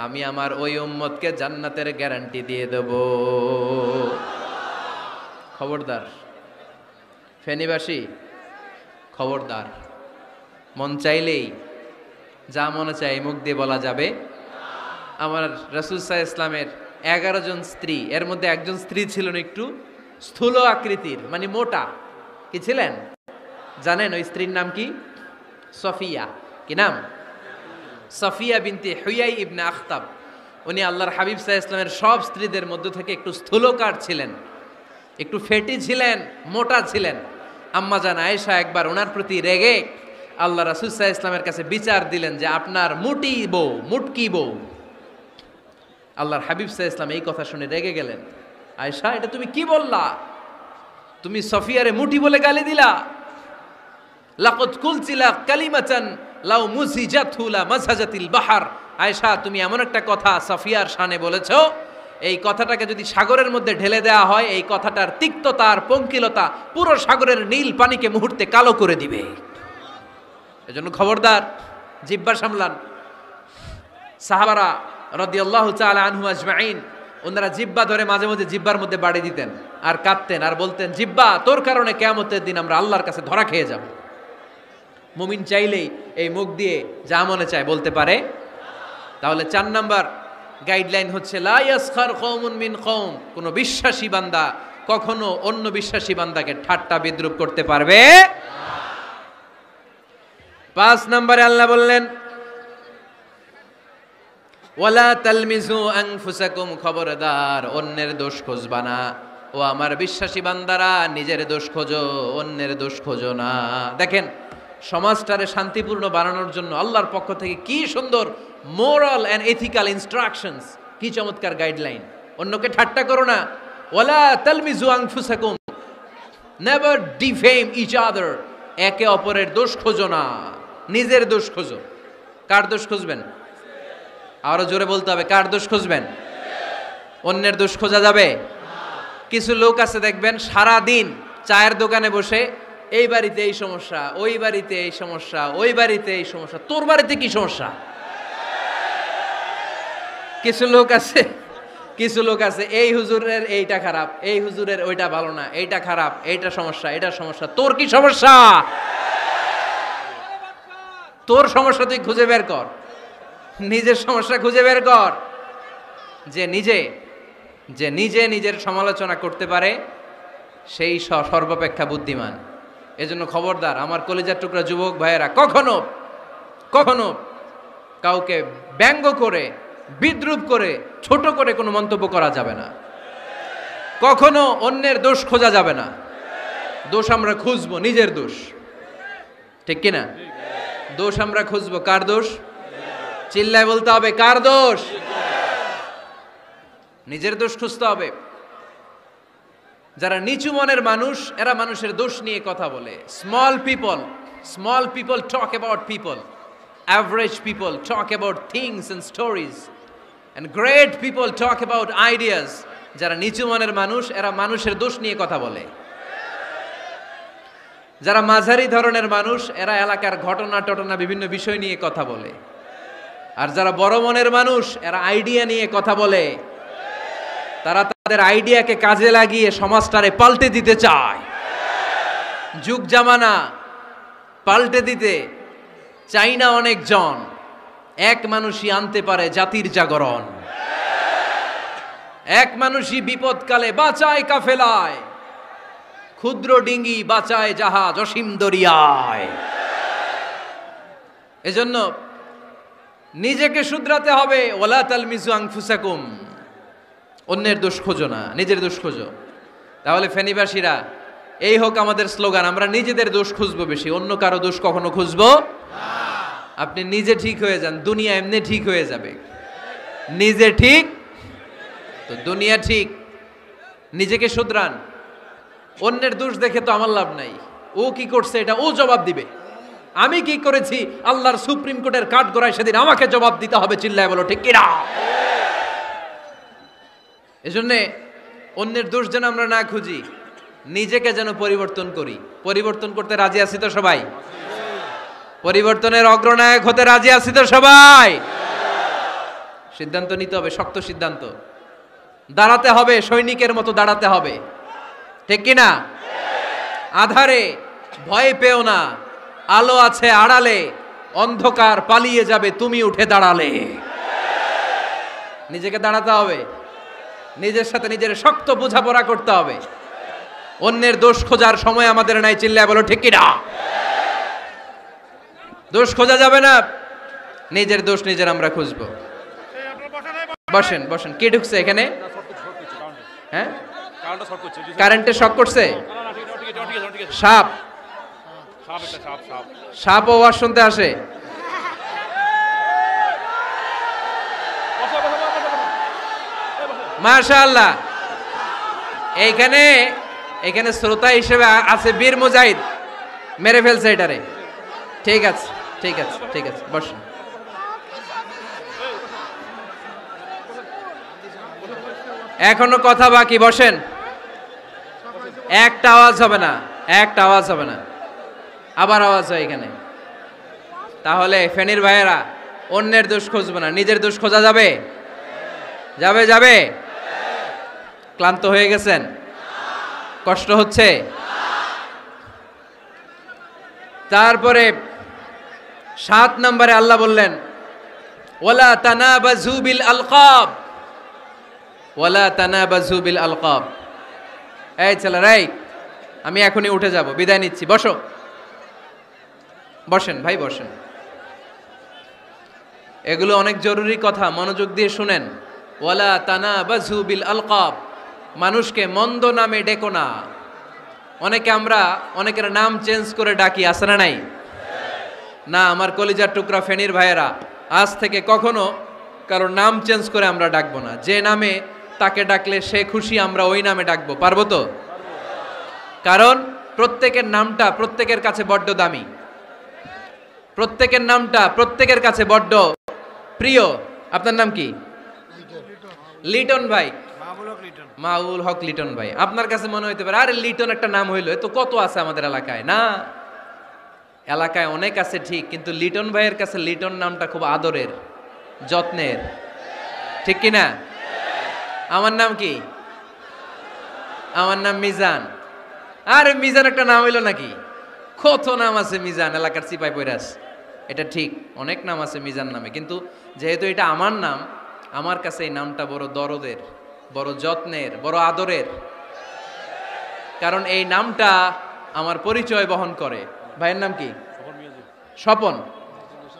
Speaker 1: আমি আমার ওই উম্মতকে জান্নাতের গ্যারান্টি দিয়ে দেব। খবরদার ফেনীবাসী, খবরদার। মন চাইলেই যা মনে চাই মুখ দিয়ে বলা যাবে। আমার রাসূল সাল্লাল্লাহু আলাইহি ইসলামের 11 জন স্ত্রী, এর মধ্যে একজন স্ত্রী ছিলেন একটু স্থূল আকৃতির, মানে মোটা। কি ছিলেন জানেন? ওই স্ত্রীর নাম কি? সফিয়া। কি নাম? সফিয়া বিনতে হুয়াই ইবনে আখতাব। উনি আল্লাহর হাবিব সাল্লাল্লাহু আলাইহি ইসলামের সব স্ত্রীদের মধ্য থেকে একটু স্থূলকার ছিলেন, একটু ফেটি ছিলেন, মোটা ছিলেন। আম্মা জান আয়েশা একবার ওনার প্রতি রেগে আল্লাহ রাসূল সাল্লাল্লাহু আলাইহি ইসলামের কাছে বিচার দিলেন যে আপনার মুটি বউ, মুটকি বউ। আল্লাহর হাবিব সাল্লাল্লাহু আলাইহি ইসলাম এই কথা শুনে রেগে গেলেন। আয়েশা, এটা তুমি কি বললা? তুমি সফিয়ারে মুটি বলে গালি দিলা। লাকাদ কুলতিলা কালিমাতান লাউ মুজিজাতহু লা মাসাজাতিল বাহর। আয়েশা, তুমি এমন একটা কথা সফিয়ার শানে বলেছো, এই কথাটাকে যদি সাগরের মধ্যে ঢেলে দেওয়া হয়, এই কথাটার তিক্ততা আর পঙ্কিলতা পুরো সাগরের নীল পানিকে মুহূর্তে কালো করে দিবে। এজন্য খবরদার, জিহ্বা সামলান। সাহাবারা রাদিয়াল্লাহু তাআলা আনহু আজমাইন, ওনারা জিহ্বা ধরে মাঝে মাঝে জিহ্বার মধ্যে বাড়ি দিতেন আর কাঁদতেন আর বলতেন, জিহ্বা, তোর কারণে কিয়ামতের দিন আমরা আল্লাহর কাছে ধরা খেয়ে যাব। মুমিন চাইলেই এই মুখ দিয়ে যা মনে চায় বলতে পারে। তাহলে 4 নাম্বার গাইডলাইন হচ্ছে লা ইয়াসখার কওমুন মিন কওম, কোন বিশ্বাসী বান্দা কখনো অন্য বিশ্বাসী বান্দাকে ঠাট্টা বিদ্রূপ করতে পারবে না। 5 নম্বরে আল্লাহ বললেন, ওয়ালা তালমিজু আনফুসাকুম, খবরদার অন্যের দোষ খুঁজবা না। ও আমার বিশ্বাসী বান্দারা, নিজের দোষ খোঁজো, অন্যের দোষ খোঁজো না। দেখেন, সমাজটারে শান্তিপূর্ণ বানানোর জন্য আল্লাহর পক্ষ থেকে কি সুন্দর মোরাল এন্ড এথিক্যাল ইনস্ট্রাকশনস, কি চমৎকার গাইডলাইন। অন্যকে ঠাট্টা করো না। ওয়ালা তালমিজু আনফুসাকুম, নেভার ডিফেম ইচ আদার, একে অপরের দোষ খোঁজো না, নিজের দোষ খোঁজো। কার দোষ খুঁজবেন? আরো জোরে বলতে হবে, কার দোষ খুঁজবেন? অন্যের দোষ খোঁজা যাবে? কিছু লোক আছে দেখবেন সারা দিন চায়ের দোকানে বসে, এই বাড়িতে এই সমস্যা, ওই বাড়িতে এই সমস্যা, ওই বাড়িতে এই সমস্যা, তোর বাড়িতে কি সমস্যা? কিছু লোক আছে এই হুজুরের এইটা খারাপ, এই হুজুরের ওইটা ভালো না, এইটা খারাপ, এইটা সমস্যা, এটা সমস্যা, তোর কি সমস্যা? তোর সমস্যা তুই খুঁজে বের কর, নিজের সমস্যা খুঁজে বের কর। যে নিজে নিজের সমালোচনা করতে পারে সেই সর্বাপেক্ষা বুদ্ধিমান। এজন্য খবরদার আমার কলিজার টুকরা যুবক ভাইয়েরা, কখনো কখনো কাউকে ব্যঙ্গ করে, বিদ্রূপ করে, ছোট করে কোনো মন্তব্য করা যাবে না। কখনো অন্যের দোষ খোঁজা যাবে না। দোষ আমরা খুঁজবো, নিজের দোষ, ঠিক কিনা? দোষ আমরা খুঁজবো, কার দোষ? চিল্লায় বলতে হবে, কার দোষ? নিজের দোষ খুঁজতে হবে। যারা নিচু মনের মানুষ, এরা মানুষের দোষ নিয়ে কথা বলে। Small people talk about people, average people talk about things and stories, and great people talk about ideas. যারা নিচু মনের মানুষ, এরা মানুষের দোষ নিয়ে কথা বলে। যারা মাঝারি ধরনের মানুষ, এরা এলাকার ঘটনা বিভিন্ন বিষয় নিয়ে কথা বলে। আর যারা বড় মনের মানুষ, এরা আইডিয়া নিয়ে কথা বলে। তারা তাদের আইডিয়াকে কাজে লাগিয়ে সমাজটারে পাল্টে দিতে চায়। যুগ জামানা পাল্টে দিতে চাই না অনেকজন, এক মানুষই আনতে পারে জাতির জাগরণ। এক মানুষই বিপদকালে বাঁচায় কাফেলায়, ক্ষুদ্র ডিঙ্গি বাঁচায় জাহাজ অসীম দরিয়ায়। এজন্য নিজেকে শুধরাতে হবে। ওয়ালা তালমিজু আনফুসাকুম, অন্যের দোষ খোঁজো না, নিজের দোষ খোঁজো। তাহলে ফেনীবাসীরা, এই হোক আমাদের স্লোগান, আমরা নিজেদের দোষ খুঁজবো বেশি, অন্য কারো দোষ কখনো খুঁজবো না। আপনি নিজে ঠিক হয়ে যান, দুনিয়া এমনি ঠিক হয়ে যাবে। নিজে ঠিক তো দুনিয়া ঠিক। নিজেকে শুধরান। অন্যের দোষ দেখে তো আমার লাভ নাই। ও কি করছে এটা ও জবাব দিবে, আমি কি করেছি আল্লাহর সুপ্রিম কোর্টের কাঠগড়ায় সেদিন আমাকে জবাব দিতে হবে। চিল্লায় বলো ঠিক কিনা? এজন্য অন্যের দোষ যেন আমরা না খুঁজি, নিজেকে যেন পরিবর্তন করি। পরিবর্তন করতে রাজি আছি তো সবাই? পরিবর্তনের অগ্রনায়ক হতে রাজি আছি তো সবাই? সিদ্ধান্ত নিতে হবে, শক্ত সিদ্ধান্ত। দাঁড়াতে হবে, সৈনিকের মতো দাঁড়াতে হবে, ঠিক কিনা? আধারে ভয় পেও না, আলো আছে আড়ালে, অন্ধকার পালিয়ে যাবে তুমি উঠে দাঁড়ালে। নিজেকে দাঁড়াতে হবে, নিজের সাথে নিজের শক্ত বোঝাপড়া করতে হবে। অন্যের দোষ খোঁজার সময় আমাদের নাই। চিল্লায় বলো ঠিক কিনা? দোষ খোঁজা যাবে না, নিজের দোষ নিজের আমরা খুঁজবো। বসেন বসেন। কে ঢুকছে এখানে? হ্যাঁ, কারেন্টে শক করছে। সাপ, সাপ আওয়াজ শুনতে আসে। মাশাআল্লাহ। এইখানে এখানে শ্রোতা হিসেবে আছে বীর মুজাহিদ, মেরে ফেলছে এটারে। ঠিক আছে ঠিক আছে ঠিক আছে, বসেন। এখনো কথা বাকি, বসেন। একটা আওয়াজ হবে না, একটা আওয়াজ হবে না। আবার আওয়াজ হয় এখানে। তাহলে ফেনীর ভাইয়েরা, অন্যের দোষ খুঁজবে না, নিজের দোষ খোঁজা যাবে? যাবে যাবে? ক্লান্ত হয়ে গেছেন? কষ্ট হচ্ছে? তারপরে 7 নম্বরে আল্লাহ বললেন, ওয়ালা তানাবাজু বিল আলকাব, ওয়ালা তানাবাজু বিল আলকাব। এই ছেলেরা, আমি এখনই উঠে যাব, বিদায় নিচ্ছি, বসো। বসেন ভাই, বসেন। এগুলো অনেক জরুরি কথা, মনোযোগ দিয়ে শুনেন। ওয়ালা তানাবাজু বিল আলকাব, মানুষকে মন্দ নামে ডেকো না। অনেকের নাম চেঞ্জ করে ডাকি, আছে না নাই? না, আমার কলিজার টুকরা ফেনীর ভাইয়েরা, আজ থেকে কখনো কারোর নাম চেঞ্জ করে আমরা ডাকবো না। যে নামে তাকে ডাকলে সে খুশি, আমরা ওই নামে ডাকবো, পারবো তো? কারণ প্রত্যেকের নামটা প্রত্যেকের কাছে বড্ড দামি, প্রত্যেকের নামটা প্রত্যেকের কাছে বড্ড প্রিয়। আপনার নাম কি? লিটন ভাই, মাউল হক লিটন ভাই। আপনার কাছে মনে হইতে পারে, আরে লিটন একটা নাম হইলো, তো কত আছে আমাদের এলাকায়। না, এলাকায় অনেক আছে ঠিক, কিন্তু লিটন ভাইয়ের কাছে লিটন নামটা খুব আদরের, যত্নের, ঠিক কিনা? আমার নাম কি? আমার নাম মিজান। আরে মিজান একটা নাম হইলো নাকি? কত নাম আছে মিজান, এলাকার চিপাই পয়রাস। এটা ঠিক, অনেক নাম আছে মিজান নামে, কিন্তু যেহেতু এটা আমার নাম, আমার কাছে এই নামটা বড় দরদের, বড় যত্নের, বড় আদরের। কারণ এই নামটা আমার পরিচয় বহন করে। ভাইয়ের নাম কি? স্বপন।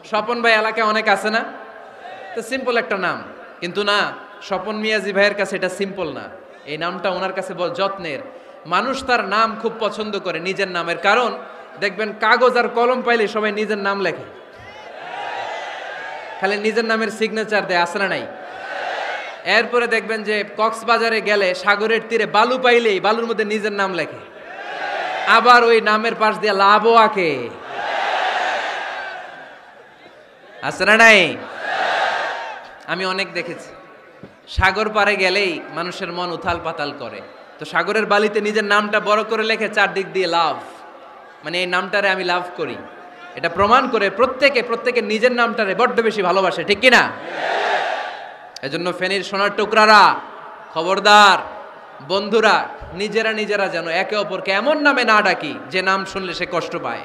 Speaker 1: স্বপন ভাই এলাকায় অনেক আছে না, তো সিম্পল একটা নাম, কিন্তু না, স্বপন মিয়াজি ভাইয়ের কাছে এটা সিম্পল না, এই নামটা ওনার কাছে যত্নের। মানুষ তার নাম খুব পছন্দ করে নিজের নামের, কারণ দেখবেন কাগজ আর কলম পাইলে সবাই নিজের নাম লেখে, খালি নিজের নামের সিগনেচার দেয়, আছে না নাই? এরপরে দেখবেন যে কক্সবাজারে গেলে সাগরের তীরে বালু পাইলেই বালুর মধ্যে নিজের নাম লেখে, আবার ওই নামের পাশ দিয়ে লাভও আঁকে, আছে না নাই? আমি অনেক দেখেছি, সাগর পারে গেলেই মানুষের মন উথাল পাতাল করে, তো সাগরের বালিতে নিজের নামটা বড় করে লেখে চারদিক দিয়ে লাভ, মানে এই নামটারে আমি লাভ করি, এটা প্রমাণ করে প্রত্যেকে নিজের নামটারে বড্ড বেশি ভালোবাসে, ঠিক কিনা? এজন্য ফেনীর সোনার টুকরারা, খবরদার বন্ধুরা, নিজেরা যেন একে অপরকে এমন নামে না ডাকি যে নাম শুনলে সে কষ্ট পায়।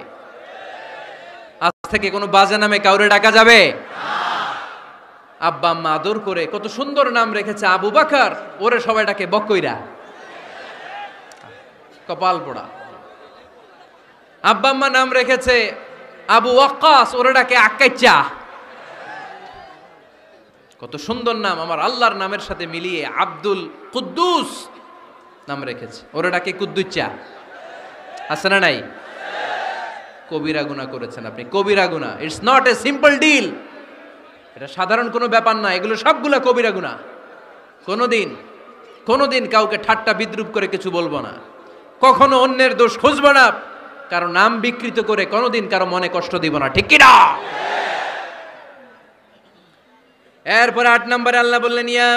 Speaker 1: আজ থেকে কোনো বাজে নামে কাউরে ডাকা যাবে? আব্বা আম্মা আদর করে কত সুন্দর নাম রেখেছে আবু বাকার, ওরে সবাই ডাকে বকইরা, কপাল পোড়া। আব্বা আম্মা নাম রেখেছে আবু ওয়াক্কাস, ওরে ডাকে আক্কাইচা, কত সুন্দর নাম, আমার আল্লাহর নামের সাথে মিলিয়ে আব্দুল কুদ্দুস নাম রেখেছে, ওরে ডাকে কুদ্দুচ্চা, আছে না নাই? কবিরা গুনাহ করেছেন আপনি, কবিরা গুনাহ। It's not a simple deal, এটা সাধারণ কোনো ব্যাপার না, এগুলো সবগুলা কবিরা গুনাহ। কোনোদিন কাউকে ঠাট্টা বিদ্রুপ করে কিছু বলবো না, কখনো অন্যের দোষ খুঁজবো না, কারো নাম বিকৃত করে কোনোদিন কারো মনে কষ্ট দিব না, ঠিক কি না? এরপরে 8 নম্বরে আল্লাহ বললেন, ইয়া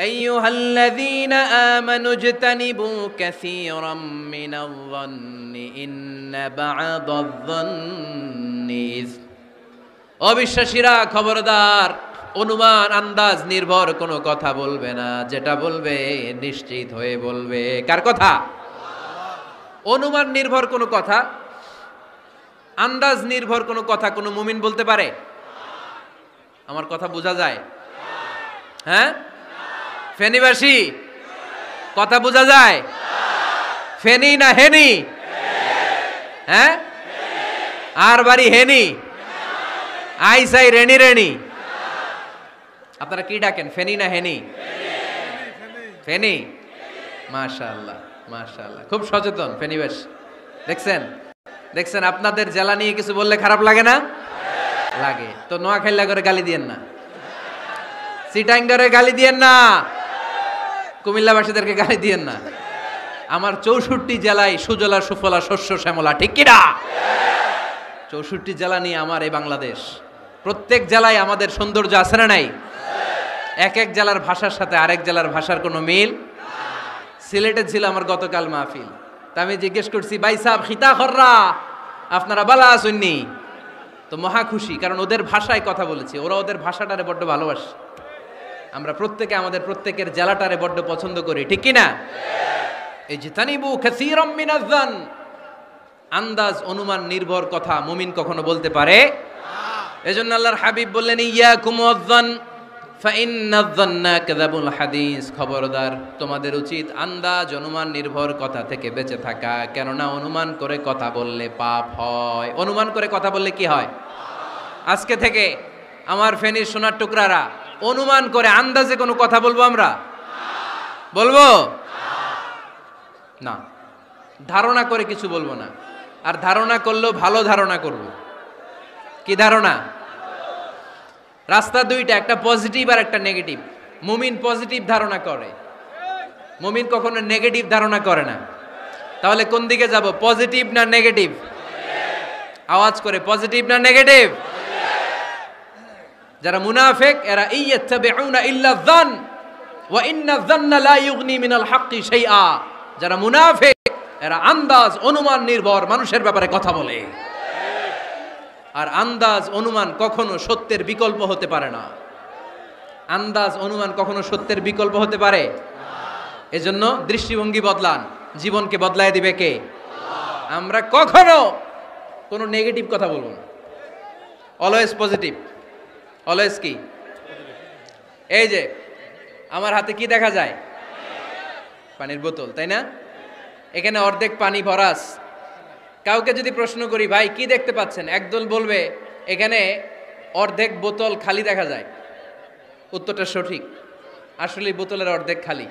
Speaker 1: আইয়ুহাল্লাযীনা আমানু ইজতানিবু কাসীরাম মিনায-যন্নি ইন্না বা'দায-যন্নি ইসম। অবিশ্বাসীরা খবরদার, অনুমান আন্দাজ নির্ভর কোনো কথা বলবে না, যেটা বলবে নিশ্চিত হয়ে বলবে। কার কথা? অনুমান নির্ভর কোনো কথা, আন্দাজ নির্ভর কোনো কথা কোনো মুমিন বলতে পারে? আমার কথা বোঝা যায়? হ্যাঁ, ফেনীবাসী কথা বোঝা যায়? ফেনী না হেনি? হ্যাঁ, আর বাড়ি হেনি, আইসাই রেনি। আপনারা কি ডাকেন, ফেনী না হেনি? ফেনী। মাশাআল্লাহ, খুব সচেতন ফেনীবাসী। দেখছেন আপনাদের জেলা নিয়ে কিছু বললে খারাপ লাগে না? লাগে। তো নোয়াখালী করে গালি দিয়েন না, চিটাঙ্গারে গালি দিয়েন না, কুমিল্লাবাসীদেরকে গালি দিয়েন না। আমার 64 জেলায় সুজলা সুফলা শস্য শ্যামলা, ঠিক কিনা? 64 জেলা নিয়ে আমার এই বাংলাদেশ, প্রত্যেক জেলায় আমাদের সৌন্দর্য আছে না নাই? এক এক জেলার ভাষার সাথে আরেক জেলার ভাষার কোনো মিল। সিলেটে ছিল আমার গতকাল মাহফিল, তা আমি জিজ্ঞেস করছি, ভাই সাহেব খিতা খররা, আপনারা বালা আসুননি? তো মহা খুশি, কারণ ওদের ভাষায় কথা বলেছি, ওরা ওদের ভাষাটারে বড্ড ভালোবাসে। আমরা প্রত্যেকে আমাদের প্রত্যেকের জেলাটারে বড্ড পছন্দ করি, ঠিক কিনা? ইজতানিবু কাসীরাম মিনায-যন, আন্দাজ অনুমান নির্ভর কথা মুমিন কখনো বলতে পারে? এজন্য আল্লাহর হাবিব বললেন, ইয়াকুম ওয়ায-যন ফাইন্নায-যন্না কাযাবুল হাদিস। খবরদার, তোমাদের উচিত আন্দাজ অনুমান নির্ভর কথা থেকে বেঁচে থাকা, কেননা অনুমান করে কথা বললে পাপ হয়। অনুমান করে কথা বললে কি হয়? আজকে থেকে আমার ফেনীর সোনার টুকরারা, অনুমান করে আন্দাজে কোনো কথা বলবো আমরা? বলবো না। ধারণা করে কিছু বলবো না, আর ধারণা করলেও ভালো ধারণা করব। কি ধারণা? রাস্তা দুইটা, একটা পজিটিভ আর একটা নেগেটিভ। মুমিন পজিটিভ ধারণা করে, মুমিন কখনো নেগেটিভ ধারণা করে না। তাহলে কোন দিকে যাব, পজিটিভ না নেগেটিভ? আওয়াজ করে, পজিটিভ না নেগেটিভ? যারা মুনাফিক এরা ইয়াত্তাবিউনা ইল্লা যন ওয়া ইন্না যন্না লা ইউগনি মিনাল হাক্কি শাইআ। যারা মুনাফিক এরা আন্দাজ অনুমান নির্ভর মানুষের ব্যাপারে কথা বলে, আর আন্দাজ অনুমান কখনো সত্যের বিকল্প হতে পারে না। আন্দাজ অনুমান কখনো সত্যের বিকল্প হতে পারে? এজন্য দৃষ্টিভঙ্গি বদলান, জীবনকে বদলায় দিবে কে? আমরা কখনো কোনো নেগেটিভ কথা বলবো না, অলওয়েজ পজিটিভ। অলওয়েজ কি? এই যে আমার হাতে কি দেখা যায়? পানির বোতল, তাই না? এখানে অর্ধেক পানি ভরাস। কাউকে যদি প্রশ্ন করি, ভাই কি দেখতে পাচ্ছেন, একদল বলবে এখানে অর্ধেক বোতল খালি দেখা যায়, উত্তরটা সঠিক। আসলে বোতলের অর্ধেক খালি।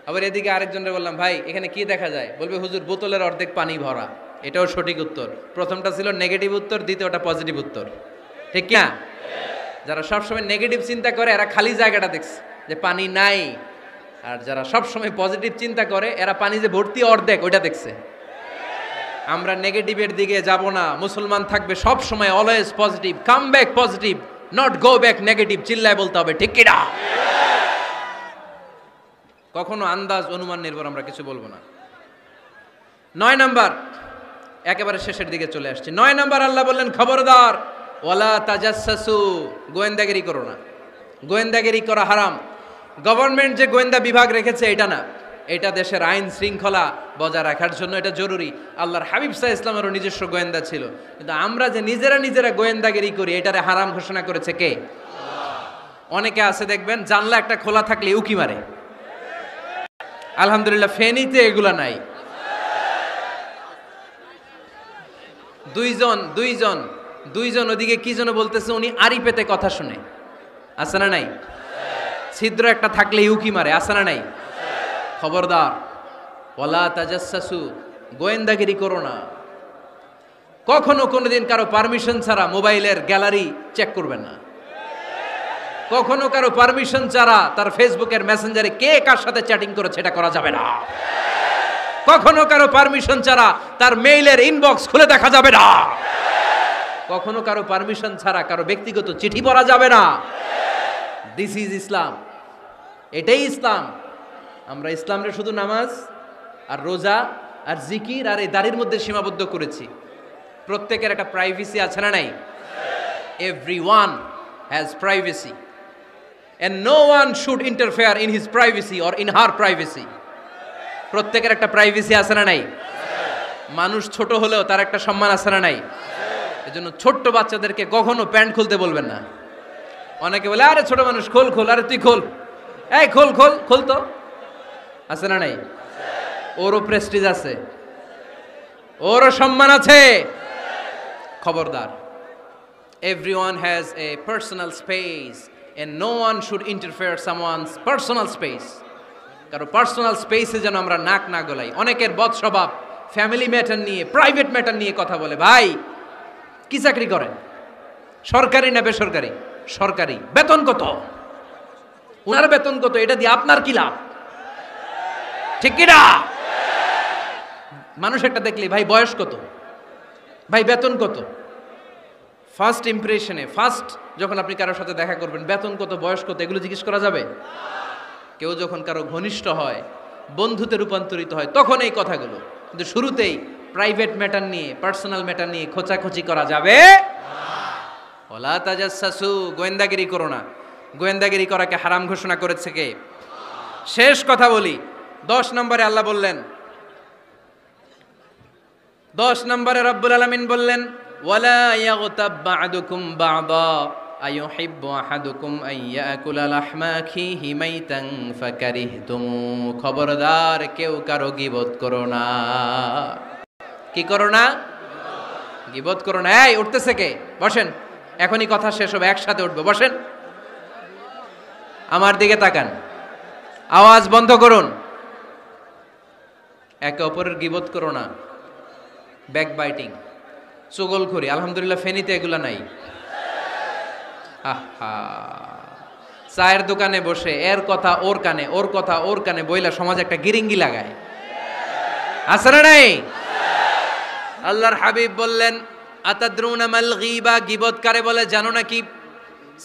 Speaker 1: আবার এদিকে আরেকজনকে বললাম, ভাই এখানে কি দেখা যায়? বলবে, হুজুর বোতলের অর্ধেক পানি ভরা। এটাও সঠিক উত্তর। প্রথমটা ছিল নেগেটিভ উত্তর, দ্বিতীয়টা পজিটিভ উত্তর, ঠিক না? যারা সবসময় নেগেটিভ চিন্তা করে এরা খালি জায়গাটা দেখছে যে পানি নাই, আর যারা সবসময় পজিটিভ চিন্তা করে এরা পানি যে ভর্তি অর্ধেক ওইটা দেখছে। আমরা নেগেটিভের দিকে যাব না, মুসলমান থাকবে সব সময় always positive, come back positive, not go back negative. চিল্লায় বলতে হবে, ঠিক কি না? কখনো আন্দাজ অনুমান নির্ভর আমরা কিছু বলবো না। 9 নাম্বার, একেবারে শেষের দিকে চলে আসছে। 9 নাম্বার আল্লাহ বললেন, খবরদার, ওয়ালা তাজাসসু, গোয়েন্দাগিরি করো না। গোয়েন্দাগিরি করা হারাম। গভর্নমেন্ট যে গোয়েন্দা বিভাগ রেখেছে এটা না, এটা দেশের আইন শৃঙ্খলা বজায় রাখার জন্য এটা জরুরি। আল্লাহর হাবিব সাল্লাল্লাহু আলাইহি ওয়াসাল্লামেরও নিজস্ব গোয়েন্দা ছিল, কিন্তু আমরা যে নিজেরা গোয়েন্দাগিরি করি এটারে হারাম ঘোষণা করেছে কে? অনেকে আছে দেখবেন জানলা একটা খোলা থাকলে উকি মারে। আলহামদুলিল্লাহ ফেনীতে এগুলা নাই। দুইজন ওদিকে কি যেন বলতেছে, উনি আড়ি পেতে কথা শুনে, আছে না নাই? ছিদ্র একটা থাকলে উকি মারে, আছে না নাই? খবরদার, ওয়ালা তাজাসসু, গোয়েন্দাগিরি করো না। কখনো কোনোদিন কারো পারমিশন ছাড়া মোবাইলের গ্যালারি চেক করবেন না। কখনো কারো পারমিশন ছাড়া তার ফেসবুকের মেসেঞ্জারে কে কার সাথে চ্যাটিং করেছে এটা করা যাবে না। কখনো কারো পারমিশন ছাড়া তার মেইলের ইনবক্স খুলে দেখা যাবে না। কখনো কারো পারমিশন ছাড়া কারো ব্যক্তিগত চিঠি পড়া যাবে না। দিস ইজ ইসলাম, এটাই ইসলাম। আমরা ইসলামরে শুধু নামাজ আর রোজা আর জিকির আর এই দাড়ির মধ্যে সীমাবদ্ধ করেছি। প্রত্যেকের একটা প্রাইভেসি আছে না নাই? Everyone has privacy and no one should interfere in his privacy or in her privacy. প্রত্যেকের একটা প্রাইভেসি আছে না নাই? মানুষ ছোট হলেও তার একটা সম্মান আছে না নাই? এজন্য ছোট্ট বাচ্চাদেরকে কখনো প্যান্ট খুলতে বলবেন না। অনেকে বলে, আরে ছোট মানুষ, খোল, আরে তুই খোল, এই খোল তো, আছে না নাই? ওরও প্রেস্টিজ আছে, ওরও সম্মান আছে। খবরদার, everyone has a personal space and no one should interfere someone's personal space. কারো পার্সোনাল স্পেসে যেন আমরা নাক না গলাই। অনেকের বদ স্বভাব ফ্যামিলি ম্যাটার নিয়ে, প্রাইভেট ম্যাটার নিয়ে কথা বলে। ভাই কি চাকরি করেন? সরকারি না বেসরকারি? সরকারি। বেতন কত? উনার বেতন কত? এটা দিয়ে আপনার কি লাভ? ঠিক কি না? মানুষ একটা দেখলে, ভাই বয়স কত, ভাই বেতন কত? ফার্স্ট ইমপ্রেশনে, ফার্স্ট যখন আপনি কারোর সাথে দেখা করবেন, বেতন কত, বয়স কত, এগুলো জিজ্ঞেস করা যাবে? কেউ যখন কারো ঘনিষ্ঠ হয়, বন্ধুতে রূপান্তরিত হয়, তখন এই কথাগুলো। কিন্তু শুরুতেই প্রাইভেট ম্যাটার নিয়ে, পার্সোনাল ম্যাটার নিয়ে খোঁচাখুচি করা যাবে না। ওয়ালা তাজাসসু, গোয়েন্দাগিরি করো না। গোয়েন্দাগিরি করাকে হারাম ঘোষণা করেছে কে? শেষ কথা বলি, 10 নম্বরে আল্লাহ বললেন, 10 নম্বরে রব্বুল আলামিন বললেন, ওয়ালা ইয়াগতাব বা'দুকুম বা'দা আইয়ুহিব্বু আহাদুকুম আন ইয়াকুলা লাহমা আখিহি মাইতান ফাকারিহতুমু। খবরদার, কেউ কারো গীবত করো না। কি করো না? গীবত করো না। এই উঠতেছে কে? বসেন, এখনই কথা শেষ হবে, একসাথে উঠবো। বসেন, আমার দিকে তাকান, আওয়াজ বন্ধ করুন। একে অপরের গীবত করো না। ব্যাকবাইটিং, চুগলখড়ি, আলহামদুলিল্লাহ ফেনীতে এগুলা নাই। চায়ের দোকানে বসে এর কথা ওর কানে, ওর কথা ওর কানে বইলা সমাজ একটা গিরিঙ্গি লাগায়, আছে না নাই? আল্লাহর হাবিব বললেন, আতাদরুনা মাল গীবা, গীবত কারে বলে জানো নাকি?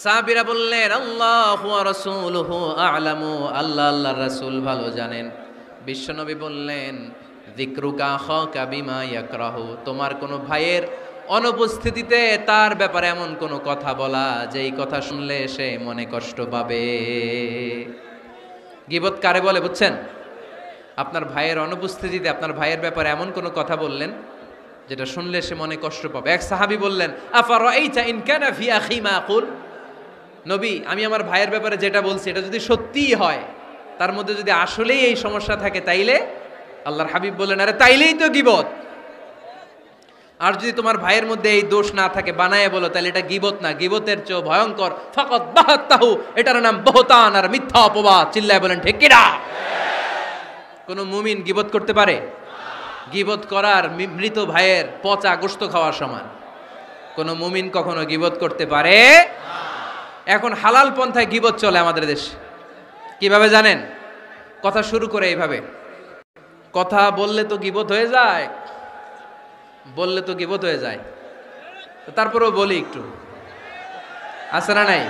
Speaker 1: সাহাবীরা বললেন, আল্লাহু ওয়া রাসূলুহু আ'লামু, আল্লাহ আল্লাহর রাসূল ভালো জানেন। বিশ্বনবী বললেন, যিকরুকা আখাকা বিমা ইয়াকরাহু, তোমার কোনো ভাইয়ের অনুপস্থিতিতে তার ব্যাপারে এমন কোনো কথা বলা যেই কথা শুনলে সে মনে কষ্ট পাবে। গীবত কারে বলে বুঝছেন? আপনার ভাইয়ের অনুপস্থিতিতে আপনার ভাইয়ের ব্যাপারে এমন কোনো কথা বললেন যেটা শুনলে সে মনে কষ্ট পাবে। এক সাহাবী বললেন, আফারাআইতা ইন কানা ফি আখি মা আকুল, নবী আমি আমার ভাইয়ের ব্যাপারে যেটা বলছি এটা যদি সত্যিই হয়, তার মধ্যে যদি আসলেই এই সমস্যা থাকে, তাইলে? আল্লাহর হাবিব বললেন, আরে তাইলেই তো গীবত। আর যদি তোমার ভাইয়ের মধ্যে এই দোষ না থাকে বানায় বলো, তাহলে এটা গীবত না, গীবতের চেয়ে ভয়ঙ্কর। ফাকাত বাহাত্তাহু, এটার নাম বহতান আর মিথ্যা অপবাদ। চিল্লায় বলেন ঠিক কিনা? কোন মুমিন গীবত করতে পারে? গীবত করার মৃত ভাইয়ের পচা গোশত খাওয়ার সমান। কোন মুমিন কখনো গীবত করতে পারে? এখন হালাল পন্থায় গীবত চলে আমাদের দেশে। কিভাবে জানেন? কথা শুরু করে এইভাবে, কথা বললে তো গীবত হয়ে যায়, বললে তো গীবত হয়ে যায়, তারপরেও বলি একটু, আছে না নাই?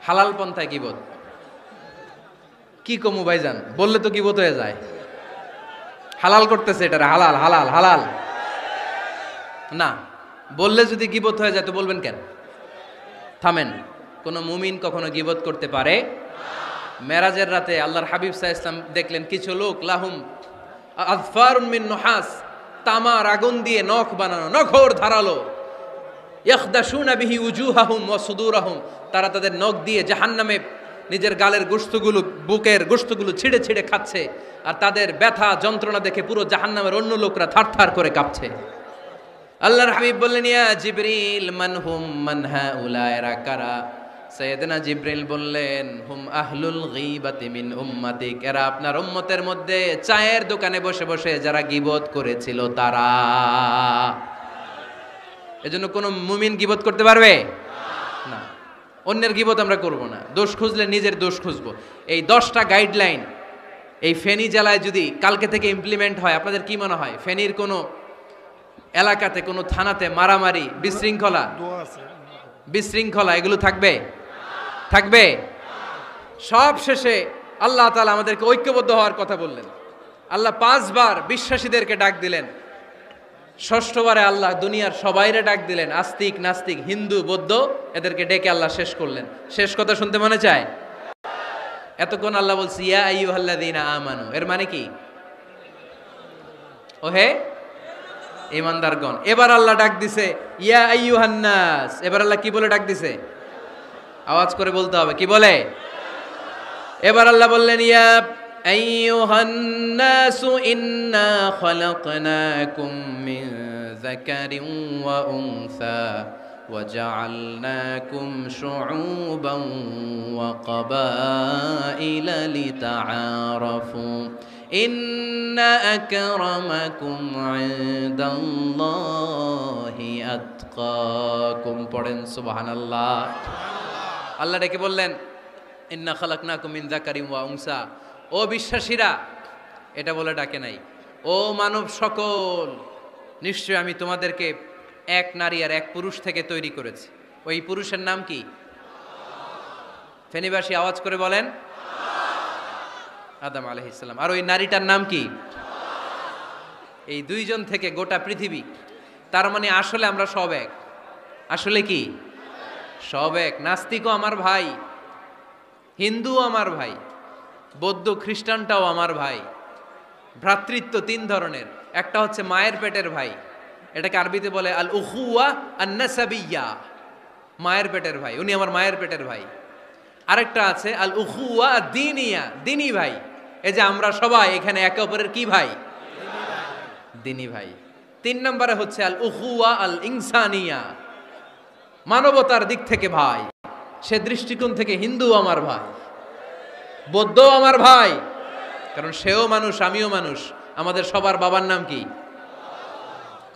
Speaker 1: হালাল পন্থায় গীবত কি কমু ভাইজান, বললে তো গীবত হয়ে যায়। হালাল করতেছে এটা, হালাল হালাল হালাল না, বললে যদি গীবত হয়ে যায় তো বলবেন কেন? থামেন। কোন মুমিন কখনো গীবত করতে পারে? মেরাজের রাতে আল্লাহর হাবিব সাল্লাল্লাহু আলাইহি ওয়াসাল্লাম দেখলেন কিছু লোক লাহুম আযফারুন মিন নুহাস, তামার আগুন দিয়ে নখ বানানো, নখর ধারালো, ইয়াখদাশুনা বিহি উজুহাহুম ওয়া সুদুরাহুম, তারা তাদের নখ দিয়ে জাহান্নামে নিজের গালের গোশতগুলো, বুকের গোশতগুলো ছিঁড়ে ছিঁড়ে খাচ্ছে, আর তাদের ব্যথা যন্ত্রণা দেখে পুরো জাহান্নামের অন্য লোকরা থারথার করে কাঁপছে। আল্লাহর হাবিব বললেন, ইয়া জিবরিল মানহুম মান হাউলা, এরা কারা? সাইয়েদনা জিবরিল বললেন, হুম আহলুল গীবাতি মিন উম্মাতিক, এরা আপনার উম্মতের মধ্যে চায়ের দোকানে বসে বসে যারা গীবত করেছিল তারা। এজন্য কোন মুমিন গীবত করতে পারবে না। অন্যের গীবত আমরা করব না, দোষ খুঁজলে নিজের দোষ খুঁজবো। এই 10টা গাইডলাইন এই ফেনী জেলায় যদি কালকে থেকে ইমপ্লিমেন্ট হয়, আপনাদের কি মনে হয় ফেনীর কোনো এলাকাতে, কোনো থানাতে মারামারি, বিশৃঙ্খলা এগুলো থাকবে? থাকবে? সব শেষে আল্লাহ তাআলা আমাদেরকে ঐক্যবদ্ধ হওয়ার কথা বললেন। আল্লাহ 5 বার বিশ্বাসীদেরকে ডাক দিলেন, 6ষ্ঠবারে আল্লাহ দুনিয়ার সবাইরে ডাক দিলেন, আস্তিক নাস্তিক হিন্দু বৌদ্ধ এদেরকে ডেকে আল্লাহ শেষ করলেন। শেষ কথা শুনতে মনে চায়? এতক্ষণ আল্লাহ বলছে ইয়া আইয়ুহাল্লাযীনা আমানু, এর মানে কি? ওহে ঈমানদারগণ। এবার আল্লাহ ডাক দিছে ইয়া আইয়ুহান নাস। এবার আল্লাহ কি বলে ডাক দিছে? আওয়াজ করে বলতে হবে, কি বলে? এবার আল্লাহ বললেন, ইয়া আইয়ুহান নাস ইন্না খালাকনাকুম মিন যাকারিন ওয়া উনসা ওয়া জাআলনাকুম শুউবান ওয়া ক্বাবাইলা লিতাআরাফু ইন্না আকরামাকুম ইনদাল্লাহি আতকাকুম। পড়েন সুবহানাল্লাহ। আল্লাহ ডেকে বললেন, ইন্না খালাকনাকুম মিন যাকারিন ওয়া উনসা, ও বিশ্বাসীরা, এটা বলে ডাকে নাই, ও মানব সকল, নিশ্চয় আমি তোমাদেরকে এক নারী আর এক পুরুষ থেকে তৈরি করেছি। ওই পুরুষের নাম কি? ফেনীবাসী আওয়াজ করে বলেন, আদম আলাইহিস সালাম। আর ওই নারীটার নাম কি? এই দুইজন থেকে গোটা পৃথিবী। তার মানে আসলে আমরা সব এক। আসলে কি? সব এক। নাস্তিকও আমার ভাই, হিন্দুও আমার ভাই, বৌদ্ধ খ্রিস্টানটাও আমার ভাই। ভ্রাতৃত্ব 3 ধরনের। একটা হচ্ছে মায়ের পেটের ভাই, এটাকে আরবিতে বলে আল উখুয়া আন নাসাবিয়্যা, মায়ের পেটের ভাই, উনি আমার মায়ের পেটের ভাই। আরেকটা আছে আল উখুয়া দ্বীনিয়া, দ্বীনি ভাই। এই যে আমরা সবাই এখানে একে অপরের কি ভাই? দ্বীনি ভাই। 3 নম্বরে হচ্ছে আল উখুয়া আল ইনসানিয়া, মানবতার দিক থেকে ভাই। সে দৃষ্টিকোণ থেকে হিন্দু আমার ভাই, বৌদ্ধ আমার ভাই, কারণ সেও মানুষ আমিও মানুষ। আমাদের সবার বাবার নাম কি?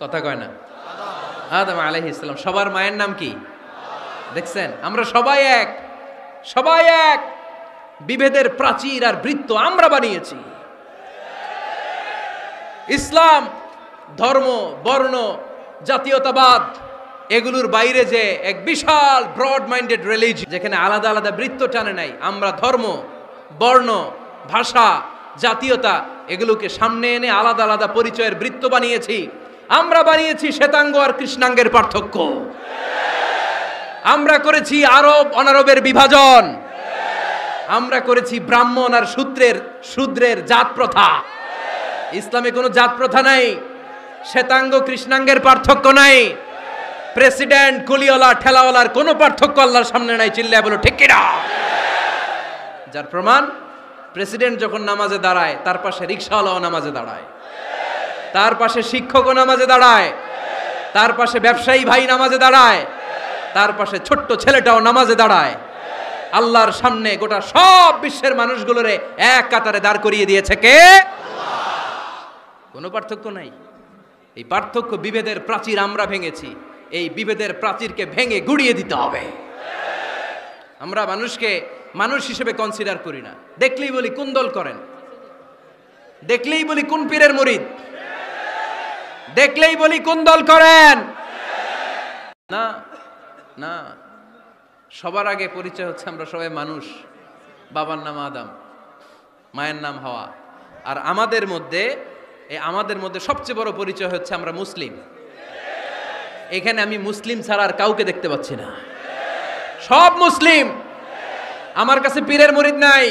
Speaker 1: কথা কয় না? আদম আলাইহিস সালাম। সবার মায়ের নাম কি? দেখছেন, আমরা সবাই এক, সবাই এক। বিভেদের প্রাচীর আর বৃত্ত আমরা বানিয়েছি। ইসলাম ধর্ম, বর্ণ, জাতীয়তাবাদ এগুলোর বাইরে যে এক বিশাল ব্রড মাইন্ডেড রিলিজিয়ন, যেখানে আলাদা আলাদা বৃত্ত টানে নাই। আমরা ধর্ম, বর্ণ, ভাষা, জাতীয়তা এগুলোকে সামনে এনে আলাদা আলাদা পরিচয়ের বৃত্ত বানিয়েছি। আমরা বানিয়েছি শ্বেতাঙ্গ আর কৃষ্ণাঙ্গের পার্থক্য। আমরা করেছি আরব অনারবের বিভাজন। আমরা করেছি ব্রাহ্মণ আর শূদ্রের জাত প্রথা। ইসলামে কোনো জাত প্রথা নাই, শ্বেতাঙ্গ কৃষ্ণাঙ্গের পার্থক্য নাই, প্রেসিডেন্ট কুলিওয়ালা ঠেলাওয়ালার কোনো পার্থক্য আল্লাহর সামনে নাই। চিল্লায় বলো ঠিক কিনা? যার প্রমাণ, প্রেসিডেন্ট যখন নামাজে দাঁড়ায় তার পাশে রিকশাওয়ালাও নামাজে দাঁড়ায়। তার পাশে শিক্ষকও নামাজে দাঁড়ায়, তার পাশে ব্যবসায়ী ভাই নামাজে দাঁড়ায়, তার পাশে ছোট্ট ছেলেটাও নামাজে দাঁড়ায়। আল্লাহর সামনে গোটা সব বিশ্বের মানুষগুলোরে এক কাতারে দাঁড় করিয়ে দিয়েছে কে? কোনো পার্থক্য নাই। এই পার্থক্য বিভেদের প্রাচীর আমরা ভেঙেছি, এই বিভেদের প্রাচীরকে ভেঙে গুড়িয়ে দিতে হবে। আমরা মানুষকে মানুষ হিসেবে কনসিডার করি না, দেখলেই বলি কোন দল করেন, দেখলেই বলি কোন পীরের মুরিদ, দেখলেই বলি কোন দল করেন। না না, সবার আগে পরিচয় হচ্ছে আমরা সবাই মানুষ। বাবার নাম আদম, মায়ের নাম হাওয়া। আর আমাদের মধ্যে সবচেয়ে বড় পরিচয় হচ্ছে আমরা মুসলিম। এখানে আমি মুসলিম ছাড়া আর কাউকে দেখতে পাচ্ছি না, সব মুসলিম। আমার কাছে পীরের মুরিদ নাই,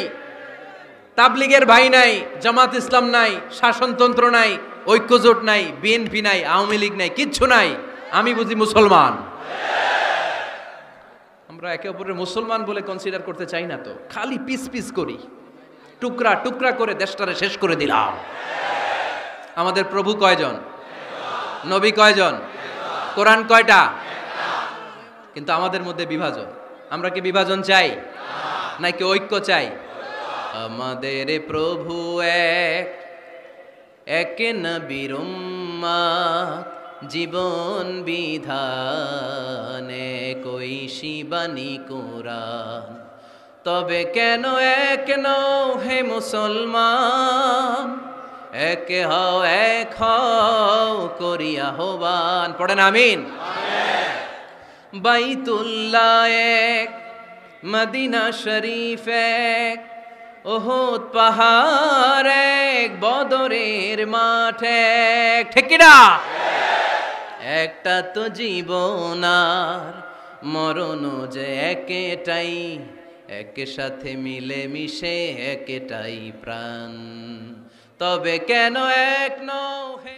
Speaker 1: তাবলিগের ভাই নাই, জামাত ইসলাম নাই, শাসনতন্ত্র নাই, ঐক্যজোট নাই, বিএনপি নাই, আওয়ামী লীগ নাই, কিচ্ছু নাই। আমি বুঝি মুসলমান। আমরা একে অপরের মুসলমান বলে কনসিডার করতে চাই না তো, খালি পিস পিস করি, টুকরা টুকরা করে দেশটারে শেষ করে দিলাম। আমাদের প্রভু কয়জন? নবী কয়জন? কোরআন কয়টা? কিন্তু আমাদের মধ্যে বিভাজন। আমরা কি বিভাজন চাই নাকি ঐক্য চাই? আমাদের প্রভু এক, এক নবীর উম্মত, জীবন বিধানে কই শিবানী কোরআন। তবে কেন এক নও হে মুসলমান, এক হও করিয়া আহ্বান। পড়েন আমিন। বাইতুল্লাহ এক, মদিনা শরীফ এক, উহুদ পাহাড় এক, বদরের মাঠ এক। ঠিক কি না? একটা তো জীবন আর মরণ যে একটাই, একের সাথে মিলে মিশে একটাই প্রাণ। তবে কেন এক নও হে